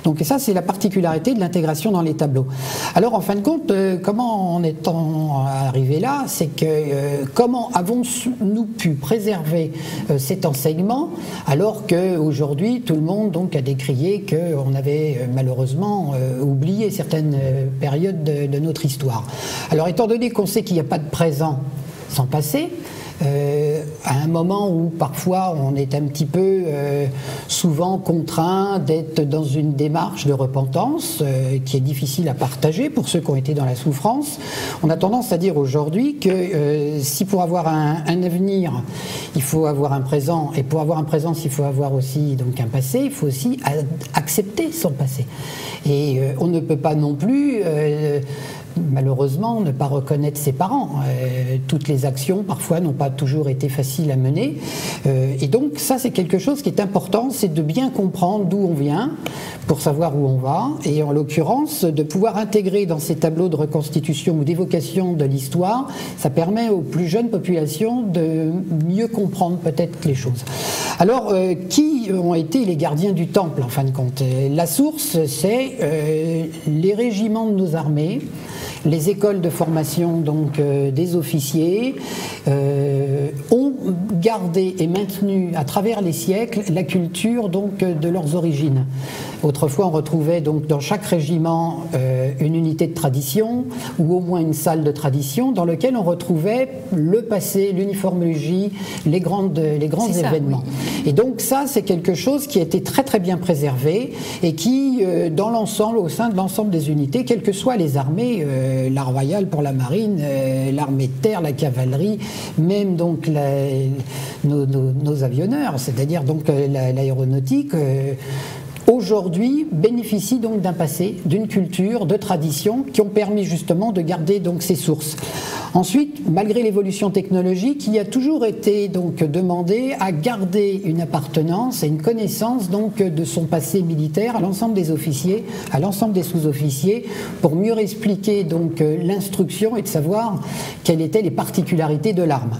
Donc ça, c'est la particularité de l'intégration dans les tableaux. Alors en fin de compte, comment en est-on arrivé là? C'est que comment avons-nous pu préserver cet enseignement alors qu'aujourd'hui tout le monde donc a décrié qu'on avait malheureusement oublié certaines périodes de notre histoire. Alors étant donné qu'on sait qu'il n'y a pas de présent sans passé, à un moment où parfois on est un petit peu souvent contraint d'être dans une démarche de repentance qui est difficile à partager pour ceux qui ont été dans la souffrance, on a tendance à dire aujourd'hui que si pour avoir un avenir il faut avoir un présent, et pour avoir un présent il faut avoir aussi donc un passé, il faut aussi accepter son passé. Et on ne peut pas non plus malheureusement ne pas reconnaître ses parents. Toutes les actions parfois n'ont pas toujours été faciles à mener, et donc ça c'est quelque chose qui est important, c'est de bien comprendre d'où on vient pour savoir où on va, et en l'occurrence de pouvoir intégrer dans ces tableaux de reconstitution ou d'évocation de l'histoire, ça permet aux plus jeunes populations de mieux comprendre peut-être les choses. Alors qui ont été les gardiens du temple en fin de compte? La source c'est les régiments de nos armées, les écoles de formation donc des officiers ont gardé et maintenu à travers les siècles la culture donc de leurs origines. Autrefois, on retrouvait donc dans chaque régiment une unité de tradition ou au moins une salle de tradition dans laquelle on retrouvait le passé, l'uniformologie, les grands événements. Oui. Et donc ça, c'est quelque chose qui a été très très bien préservé et qui, dans l'ensemble, au sein de l'ensemble des unités, quelles que soient les armées, la royale pour la marine, l'armée de terre, la cavalerie, même donc nos avionneurs, c'est-à-dire donc l'aéronautique, aujourd'hui bénéficient donc d'un passé, d'une culture, de traditions qui ont permis justement de garder donc ces sources. Ensuite, malgré l'évolution technologique, il a toujours été donc demandé à garder une appartenance et une connaissance donc de son passé militaire à l'ensemble des officiers, à l'ensemble des sous-officiers, pour mieux expliquer donc l'instruction et de savoir quelles étaient les particularités de l'arme.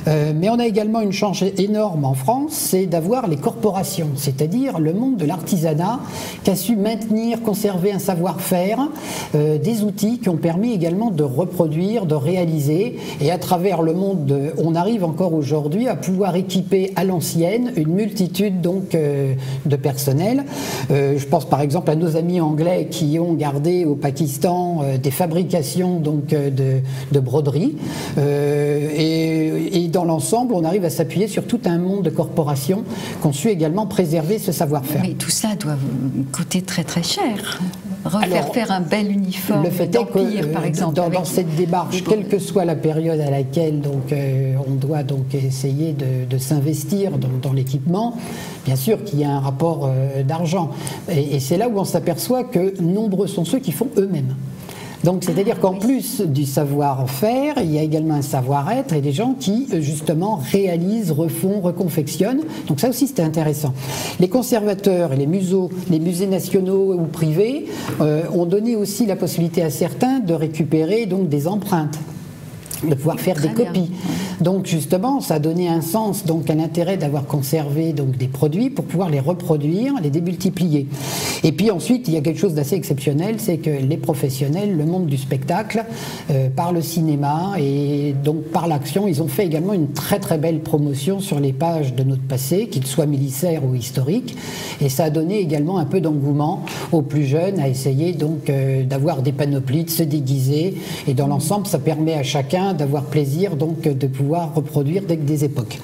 Mais on a également une chance énorme en France, c'est d'avoir les corporations, c'est-à-dire le monde de l'artisanat qui a su maintenir, conserver un savoir-faire, des outils qui ont permis également de reproduire, de réaliser, et à travers le monde, on arrive encore aujourd'hui à pouvoir équiper à l'ancienne une multitude donc de personnel. Je pense par exemple à nos amis anglais qui ont gardé au Pakistan des fabrications donc de broderie, et dans l'ensemble, on arrive à s'appuyer sur tout un monde de corporations qui ont su également préserver ce savoir-faire. Mais tout ça doit coûter très très cher. Faire un bel uniforme d'empire, par exemple. Dans cette démarche, quelle que soit la période à laquelle donc, on doit donc essayer de s'investir dans l'équipement, bien sûr qu'il y a un rapport d'argent. Et c'est là où on s'aperçoit que nombreux sont ceux qui font eux-mêmes. Donc c'est-à-dire qu'en plus du savoir-faire, il y a également un savoir-être et des gens qui justement réalisent, refont, reconfectionnent. Donc ça aussi c'était intéressant. Les conservateurs et les musées nationaux ou privés ont donné aussi la possibilité à certains de récupérer donc des empreintes, de pouvoir faire des copies. Donc justement, ça a donné un sens, donc un intérêt d'avoir conservé donc des produits pour pouvoir les reproduire, les démultiplier. Et puis ensuite, il y a quelque chose d'assez exceptionnel, c'est que les professionnels, le monde du spectacle, par le cinéma et donc par l'action, ils ont fait également une très très belle promotion sur les pages de notre passé, qu'il soit militaire ou historique, et ça a donné également un peu d'engouement aux plus jeunes à essayer donc d'avoir des panoplies, de se déguiser, et dans l'ensemble, ça permet à chacun d'avoir plaisir donc de pouvoir reproduire des époques.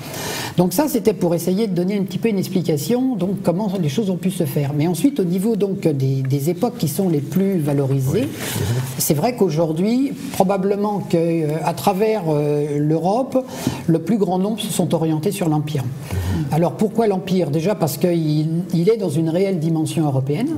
Donc ça, c'était pour essayer de donner un petit peu une explication, donc comment les choses ont pu se faire. Mais ensuite, au niveau donc des époques qui sont les plus valorisées, c'est vrai qu'aujourd'hui, probablement qu'à travers l'Europe, le plus grand nombre se sont orientés sur l'Empire. Alors pourquoi l'Empire? Déjà parce qu'il est dans une réelle dimension européenne.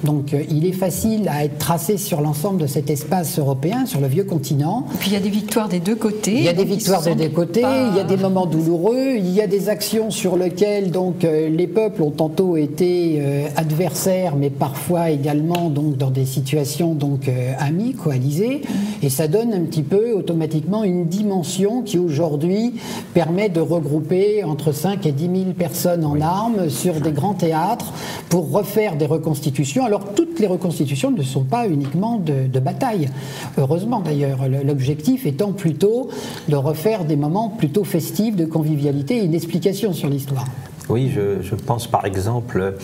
Donc il est facile à être tracé sur l'ensemble de cet espace européen, sur le vieux continent. Et puis il y a des victoires des deux côtés. Il y a des victoires des deux côtés, il y a des moments douloureux, il y a des actions sur lesquelles donc, les peuples ont tantôt été adversaires, mais parfois également donc, dans des situations donc, amis, coalisés. Et ça donne un petit peu automatiquement une dimension qui aujourd'hui permet de regrouper entre 5 et 10 000 personnes en armes sur des grands théâtres pour refaire des reconstitutions. Alors toutes les reconstitutions ne sont pas uniquement de bataille, heureusement d'ailleurs, l'objectif étant plutôt de refaire des moments plutôt festifs, de convivialité et une explication sur l'histoire. Oui, je pense par exemple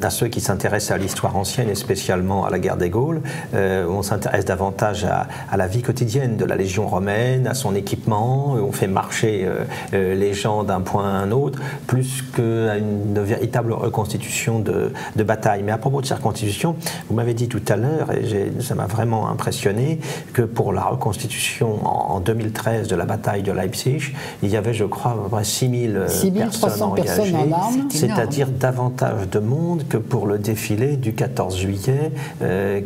à ceux qui s'intéressent à l'histoire ancienne et spécialement à la guerre des Gaules, où on s'intéresse davantage à la vie quotidienne de la Légion romaine, à son équipement, on fait marcher les gens d'un point à un autre, plus qu'à une véritable reconstitution de bataille. Mais à propos de ces reconstitutions, vous m'avez dit tout à l'heure, et ça m'a vraiment impressionné, que pour la reconstitution en 2013 de la bataille de Leipzig, il y avait, je crois, à peu près 6 000 personnes engagées. C'est-à-dire davantage de monde que pour le défilé du 14 juillet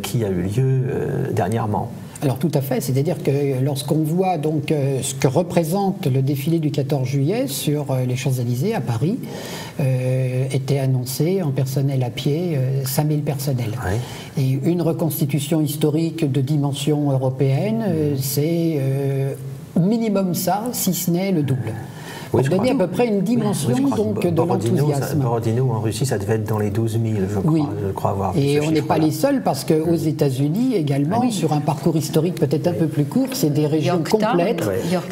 qui a eu lieu dernièrement. Alors tout à fait, c'est-à-dire que lorsqu'on voit donc ce que représente le défilé du 14 juillet sur les Champs-Élysées à Paris, était annoncé en personnel à pied 5000 personnels. Ouais. Et une reconstitution historique de dimension européenne, c'est minimum ça, si ce n'est le double. Pour donner à peu près une dimension donc, de l'enthousiasme. Borodino en Russie, ça devait être dans les 12 000, je crois avoir. Et on n'est pas les seuls, parce qu'aux États-Unis également, sur un parcours historique peut-être un peu plus court, c'est des régions complètes,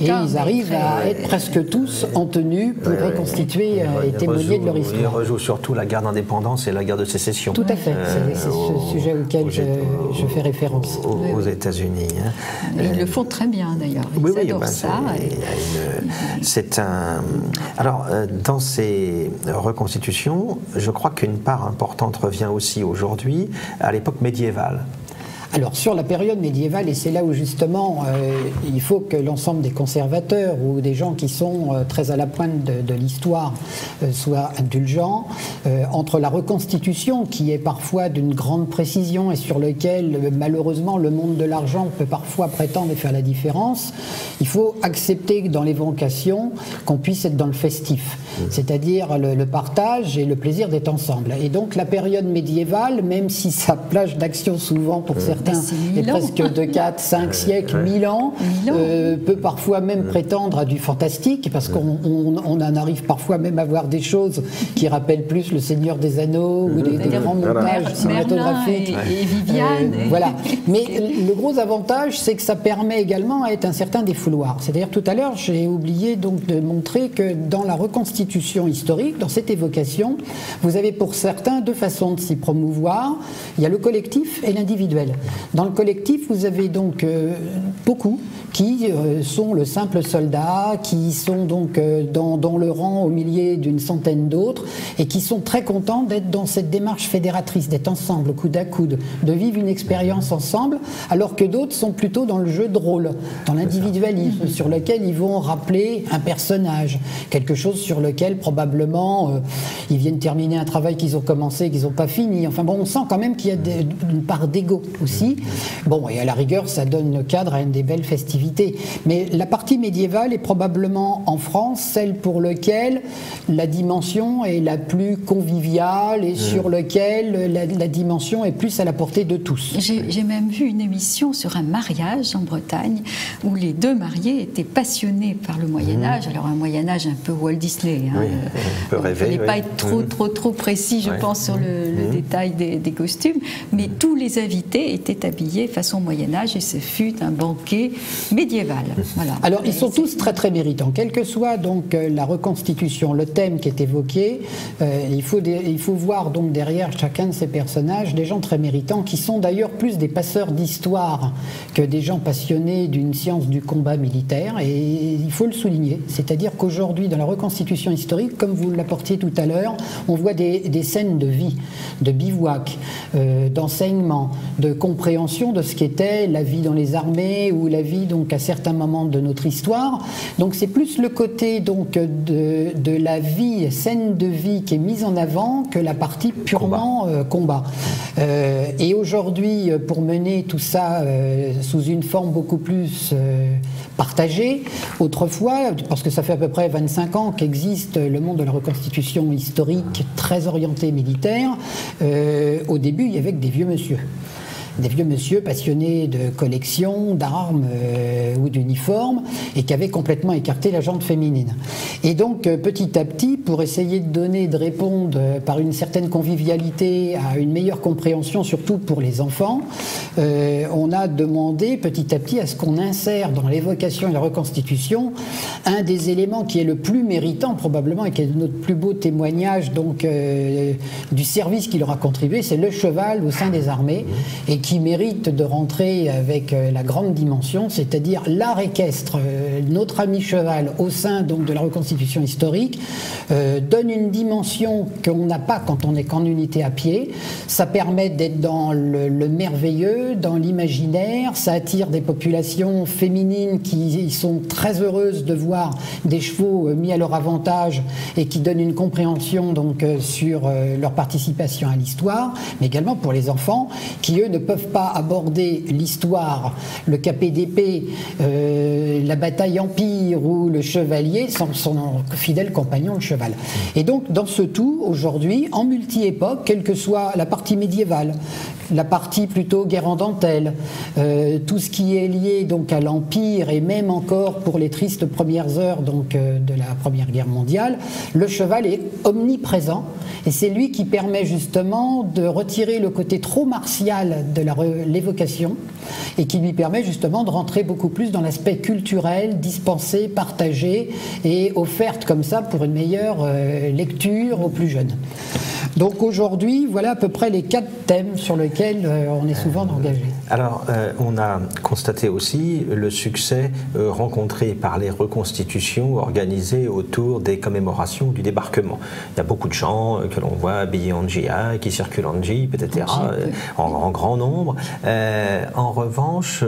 et ils arrivent à être presque tous en tenue pour reconstituer et témoigner de leur histoire. Ils rejouent surtout la guerre d'indépendance et la guerre de sécession. Tout à fait, c'est ce sujet auquel je fais référence. Aux États-Unis. Ils le font très bien d'ailleurs, ils adorent ça. C'est un... Alors, dans ces reconstitutions, je crois qu'une part importante revient aussi aujourd'hui à l'époque médiévale. Alors sur la période médiévale, et c'est là où justement il faut que l'ensemble des conservateurs ou des gens qui sont très à la pointe de l'histoire soient indulgents, entre la reconstitution qui est parfois d'une grande précision et sur lequel malheureusement le monde de l'argent peut parfois prétendre faire la différence, il faut accepter dans l'évocation qu'on puisse être dans le festif, c'est-à-dire le partage et le plaisir d'être ensemble. Et donc la période médiévale, même si sa plage d'action souvent pour certains est presque de 4, 5 siècles, 1000 ans, peut parfois même prétendre à du fantastique, parce qu'on en arrive parfois même à voir des choses qui rappellent plus le Seigneur des Anneaux ou des grands montages cinématographiques. Et Viviane. Voilà. Mais le gros avantage, c'est que ça permet également à être un certain défouloir. C'est-à-dire tout à l'heure, j'ai oublié donc de montrer que dans la reconstitution historique, dans cette évocation, vous avez pour certains deux façons de s'y promouvoir. Il y a le collectif et l'individuel. Dans le collectif, vous avez donc beaucoup qui sont le simple soldat, qui sont donc dans le rang au milieu d'une centaine d'autres et qui sont très contents d'être dans cette démarche fédératrice, d'être ensemble, coude à coude, de vivre une expérience ensemble, alors que d'autres sont plutôt dans le jeu de rôle, dans l'individualisme, sur lequel ils vont rappeler un personnage, quelque chose sur lequel probablement ils viennent terminer un travail qu'ils ont commencé et qu'ils n'ont pas fini. Enfin bon, on sent quand même qu'il y a une part d'ego aussi. aussi. Bon, et à la rigueur, ça donne le cadre à une des belles festivités. Mais la partie médiévale est probablement en France celle pour laquelle la dimension est la plus conviviale et sur laquelle la dimension est plus à la portée de tous. J'ai même vu une émission sur un mariage en Bretagne où les deux mariés étaient passionnés par le Moyen-Âge. Alors un Moyen-Âge un peu Walt Disney. Hein. On peut rêver. Il ne fallait pas être trop précis, je pense, sur le détail des costumes. Mais tous les invités étaient habillés façon Moyen-Âge et ce fut un banquet médiéval. Voilà. Alors ils sont tous très très méritants. Quelle que soit donc la reconstitution, le thème qui est évoqué, il faut voir donc derrière chacun de ces personnages des gens très méritants qui sont d'ailleurs plus des passeurs d'histoire que des gens passionnés d'une science du combat militaire, et il faut le souligner. C'est-à-dire qu'aujourd'hui, dans la reconstitution historique, comme vous l'apportiez tout à l'heure, on voit des scènes de vie, de bivouac, d'enseignement, de compréhension de ce qu'était la vie dans les armées ou la vie donc à certains moments de notre histoire. Donc c'est plus le côté donc de la vie, scène de vie qui est mise en avant que la partie purement combat. Et aujourd'hui, pour mener tout ça sous une forme beaucoup plus partagée, autrefois, parce que ça fait à peu près 25 ans qu'existe le monde de la reconstitution historique très orienté militaire, au début il y avait que des vieux monsieur. Des vieux monsieur passionnés de collection, d'armes ou d'uniformes et qui avaient complètement écarté la gente féminine. Et donc petit à petit, pour essayer de répondre par une certaine convivialité à une meilleure compréhension, surtout pour les enfants, on a demandé petit à petit à ce qu'on insère dans l'évocation et la reconstitution un des éléments qui est le plus méritant probablement et qui est notre plus beau témoignage donc, du service qui leur a contribué, c'est le cheval au sein des armées, et qui mérite de rentrer avec la grande dimension, c'est-à-dire l'art équestre, notre ami cheval au sein donc de la reconstitution historique, donne une dimension qu'on n'a pas quand on n'est qu'en unité à pied. Ça permet d'être dans le merveilleux, dans l'imaginaire, ça attire des populations féminines qui sont très heureuses de voir des chevaux mis à leur avantage et qui donnent une compréhension donc sur leur participation à l'histoire, mais également pour les enfants qui eux ne peuvent pas aborder l'histoire, le capet d'épée, la bataille empire ou le chevalier sans son fidèle compagnon le cheval. Et donc dans ce tout, aujourd'hui, en multi-époque, quelle que soit la partie médiévale, la partie plutôt guerre en dentelle, tout ce qui est lié donc à l'empire et même encore pour les tristes premières heures donc de la Première Guerre mondiale, le cheval est omniprésent et c'est lui qui permet justement de retirer le côté trop martial de l'évocation et qui lui permet justement de rentrer beaucoup plus dans l'aspect culturel, dispensé, partagé et offerte comme ça pour une meilleure lecture aux plus jeunes. Donc aujourd'hui, voilà à peu près les 4 thèmes sur lesquels on est souvent engagé. Alors, on a constaté aussi le succès rencontré par les reconstitutions organisées autour des commémorations du débarquement. Il y a beaucoup de gens que l'on voit habillés en GI, qui circulent en Jeep, etc., en grand nombre. En revanche,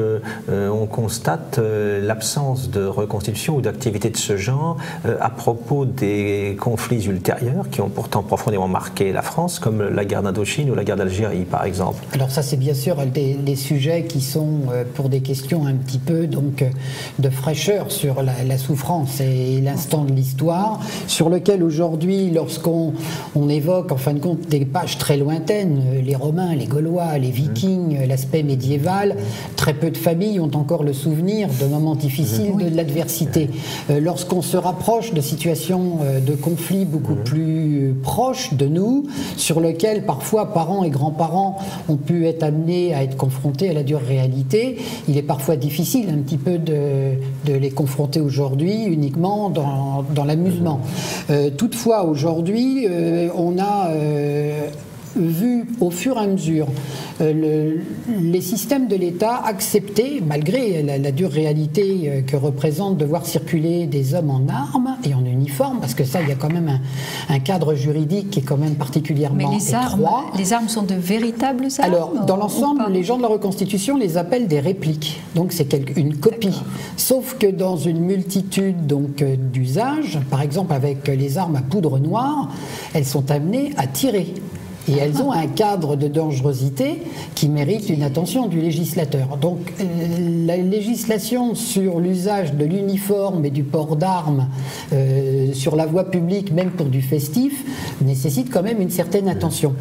on constate l'absence de reconstitution ou d'activités de ce genre à propos des conflits ultérieurs qui ont pourtant profondément marqué la France, comme la guerre d'Indochine ou la guerre d'Algérie, par exemple. Alors ça, c'est bien sûr des sujets qui sont pour des questions un petit peu donc, de fraîcheur sur la souffrance et l'instant de l'histoire, sur lequel aujourd'hui, lorsqu'on évoque en fin de compte des pages très lointaines, les Romains, les Gaulois, les Vikings, l'aspect médiéval, très peu de familles ont encore le souvenir de moments difficiles, de l'adversité. Lorsqu'on se rapproche de situations de conflits beaucoup plus proches de nous, sur lequel parfois parents et grands-parents ont pu être amenés à être confrontés à la dure réalité, il est parfois difficile un petit peu de les confronter aujourd'hui uniquement dans l'amusement. Toutefois aujourd'hui on a vu au fur et à mesure les systèmes de l'État accepter, malgré la dure réalité que représente de voir circuler des hommes en armes et en uniforme, parce que ça, il y a quand même un cadre juridique qui est quand même particulièrement étroit. Les armes sont de véritables armes? Alors, dans l'ensemble, les gens de la reconstitution les appellent des répliques, donc c'est une copie. Sauf que dans une multitude d'usages, par exemple avec les armes à poudre noire, elles sont amenées à tirer. Et elles ont un cadre de dangerosité qui mérite une attention du législateur. Donc la législation sur l'usage de l'uniforme et du port d'armes sur la voie publique, même pour du festif, nécessite quand même une certaine attention.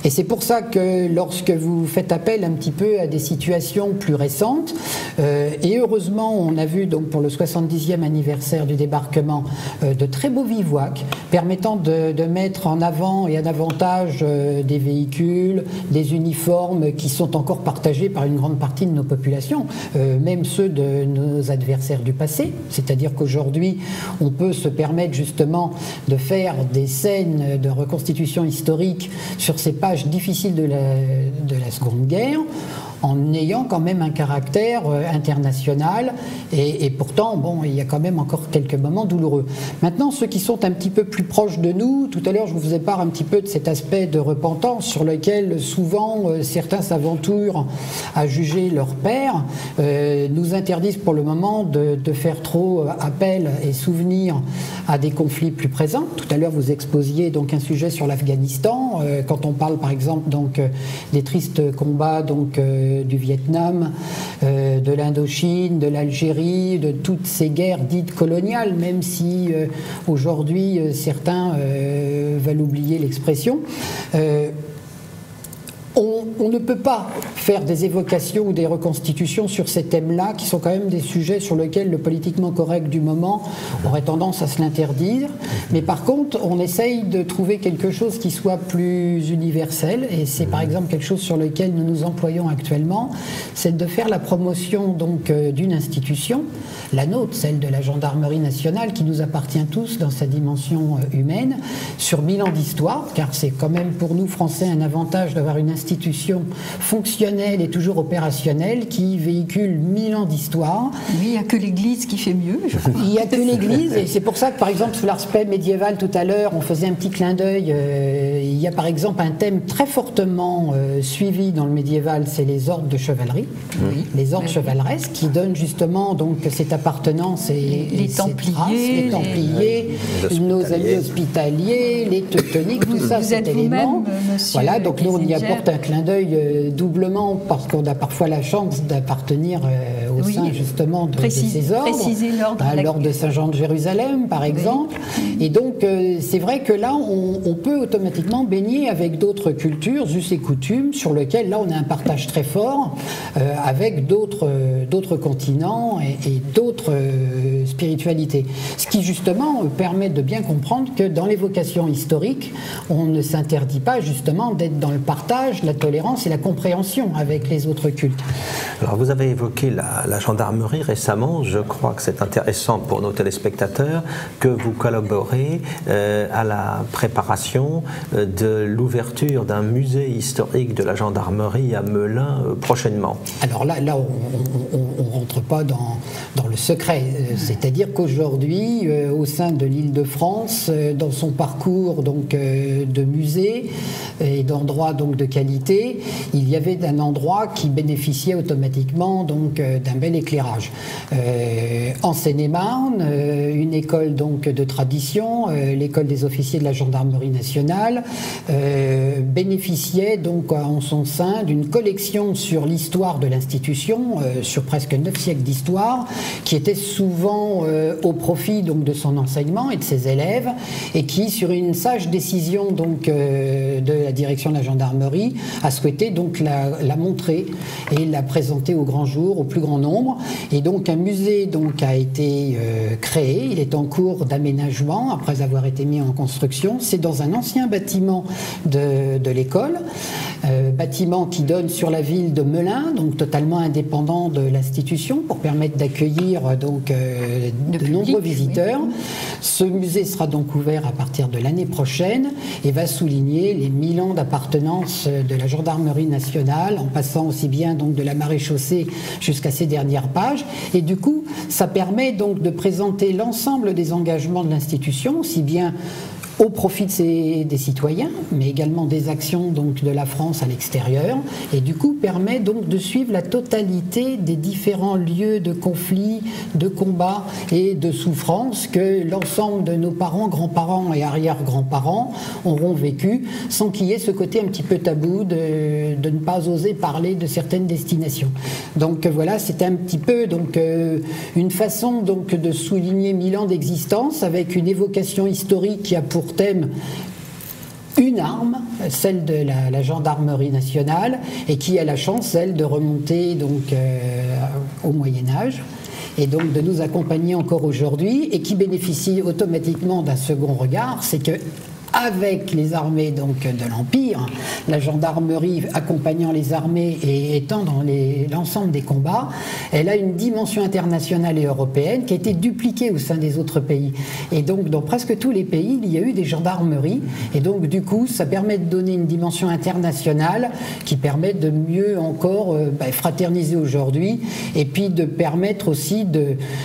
Et c'est pour ça que lorsque vous faites appel un petit peu à des situations plus récentes, et heureusement on a vu donc pour le 70e anniversaire du débarquement de très beaux bivouacs permettant de mettre en avant et en avantage des véhicules, des uniformes qui sont encore partagés par une grande partie de nos populations, même ceux de nos adversaires du passé. C'est-à-dire qu'aujourd'hui, on peut se permettre justement de faire des scènes de reconstitution historique sur ces pages difficiles de la Seconde Guerre, en ayant quand même un caractère international, et pourtant, bon, il y a quand même encore quelques moments douloureux. Maintenant, ceux qui sont un petit peu plus proches de nous, tout à l'heure je vous faisais part un petit peu de cet aspect de repentance sur lequel souvent certains s'aventurent à juger leur père, nous interdisent pour le moment de faire trop appel et souvenir à des conflits plus présents. Tout à l'heure vous exposiez donc un sujet sur l'Afghanistan, quand on parle par exemple donc des tristes combats donc du Vietnam, de l'Indochine, de l'Algérie, de toutes ces guerres dites coloniales, même si aujourd'hui certains veulent oublier l'expression. On ne peut pas faire des évocations ou des reconstitutions sur ces thèmes-là, qui sont quand même des sujets sur lesquels le politiquement correct du moment aurait tendance à se l'interdire. Mais par contre, on essaye de trouver quelque chose qui soit plus universel, et c'est par exemple quelque chose sur lequel nous nous employons actuellement, c'est de faire la promotion donc d'une institution, la nôtre, celle de la Gendarmerie nationale, qui nous appartient tous dans sa dimension humaine, sur 1000 ans d'histoire, car c'est quand même pour nous Français un avantage d'avoir une institution fonctionnelle et toujours opérationnelle qui véhicule 1000 ans d'histoire. Oui, il n'y a que l'Église qui fait mieux, je crois. Il n'y a que l'Église, et c'est pour ça que par exemple sous l'aspect médiéval tout à l'heure, on faisait un petit clin d'œil. Il y a par exemple un thème très fortement suivi dans le médiéval, c'est les ordres de chevalerie, les ordres chevaleresques qui donnent justement donc cette appartenance et les Templiers, nos amis hospitaliers, les Teutoniques, tout ça, cet élément. Voilà, donc nous on y apporte un clin d'œil doublement parce qu'on a parfois la chance d'appartenir au sein justement de ces ordres. Préciser l'ordre. L'ordre de Saint-Jean de Jérusalem par exemple. Et donc c'est vrai que là on peut automatiquement baigner avec d'autres cultures, us et coutumes, sur lesquelles là on a un partage très fort avec d'autres continents et d'autres spiritualités. Ce qui justement permet de bien comprendre que dans l'évocation historique, on ne s'interdit pas justement d'être dans le partage, la tolérance et la compréhension avec les autres cultes. Alors vous avez évoqué la gendarmerie récemment, je crois que c'est intéressant pour nos téléspectateurs que vous collaborez à la préparation de l'ouverture d'un musée historique de la gendarmerie à Melun prochainement. Alors là on ne rentre pas dans le secret, c'est-à-dire qu'aujourd'hui, au sein de l'Île-de-France, dans son parcours donc, de musées et d'endroits donc, de qualité, il y avait un endroit qui bénéficiait automatiquement donc, d'un bel éclairage. En Seine-et-Marne, une école donc, de tradition, l'école des officiers de la gendarmerie nationale, bénéficiait donc en son sein d'une collection sur l'histoire de l'institution, sur presque 9 siècles d'histoire, qui était souvent au profit donc, de son enseignement et de ses élèves, et qui, sur une sage décision donc, de la direction de la gendarmerie, a souhaité donc la montrer et la présenter au grand jour, au plus grand nombre. Et donc un musée donc, a été créé, il est en cours d'aménagement après avoir été mis en construction. C'est dans un ancien bâtiment de l'école, bâtiment qui donne sur la ville de Melun, donc totalement indépendant de l'institution, pour permettre d'accueillir donc de nombreux visiteurs. Ce musée sera donc ouvert à partir de l'année prochaine et va souligner les 1000 ans d'appartenance de la gendarmerie nationale, en passant aussi bien donc de la maréchaussée jusqu'à ses dernières pages. Et du coup, ça permet donc de présenter l'ensemble des engagements de l'institution, aussi bien au profit des citoyens, mais également des actions donc, de la France à l'extérieur, et du coup permet donc de suivre la totalité des différents lieux de conflits, de combats et de souffrances que l'ensemble de nos parents, grands-parents et arrière-grands-parents auront vécu, sans qu'il y ait ce côté un petit peu tabou de ne pas oser parler de certaines destinations. Donc voilà, c'était un petit peu donc, une façon donc, de souligner 1000 ans d'existence avec une évocation historique qui a pour thème une arme, celle de la gendarmerie nationale, et qui a la chance, elle, de remonter donc, au Moyen-Âge, et donc de nous accompagner encore aujourd'hui, et qui bénéficie automatiquement d'un second regard, c'est que avec les armées donc, de l'Empire, la gendarmerie accompagnant les armées et étant dans l'ensemble des combats, elle a une dimension internationale et européenne qui a été dupliquée au sein des autres pays. Et donc dans presque tous les pays, il y a eu des gendarmeries, et donc du coup ça permet de donner une dimension internationale qui permet de mieux encore fraterniser aujourd'hui, et puis de permettre aussi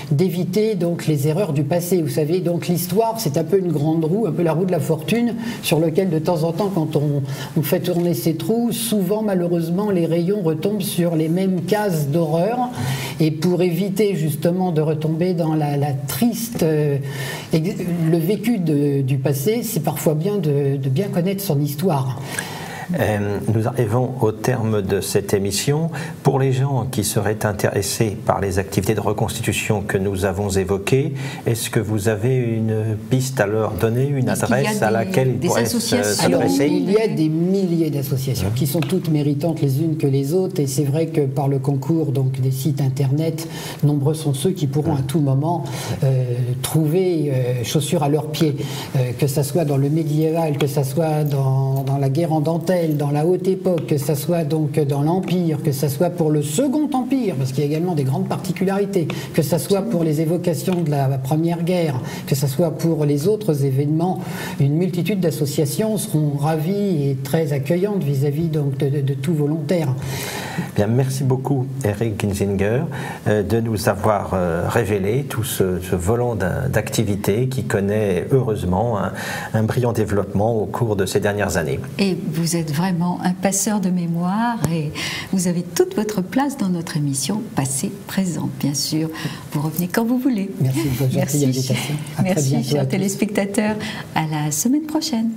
d'éviter donc les erreurs du passé. Vous savez, donc l'histoire c'est un peu une grande roue, un peu la roue de la fortune, sur lequel de temps en temps, quand on fait tourner ces trous, souvent malheureusement les rayons retombent sur les mêmes cases d'horreur, et pour éviter justement de retomber dans la triste le vécu du passé, c'est parfois bien de bien connaître son histoire. Nous arrivons au terme de cette émission. Pour les gens qui seraient intéressés par les activités de reconstitution que nous avons évoquées, est-ce que vous avez une piste à leur donner, une adresse à laquelle ils pourraient s'adresser? Il y a des milliers d'associations qui sont toutes méritantes les unes que les autres, et c'est vrai que par le concours donc, des sites internet, nombreux sont ceux qui pourront à tout moment trouver chaussures à leurs pieds, que ça soit dans le médiéval, que ça soit dans la guerre en dentelle, dans la haute époque, que ça soit donc dans l'Empire, que ça soit pour le Second Empire, parce qu'il y a également des grandes particularités, que ça soit pour les évocations de la Première Guerre, que ça soit pour les autres événements, une multitude d'associations seront ravies et très accueillantes vis-à-vis donc de tout volontaire. Bien, merci beaucoup Eric Ginzinger de nous avoir révélé tout ce volant d'activité qui connaît heureusement un brillant développement au cours de ces dernières années. Et vous êtes vraiment un passeur de mémoire, et vous avez toute votre place dans notre émission, passé, présent, bien sûr. Vous revenez quand vous voulez. Merci de votre gentille invitation. Merci, chers téléspectateurs. À la semaine prochaine.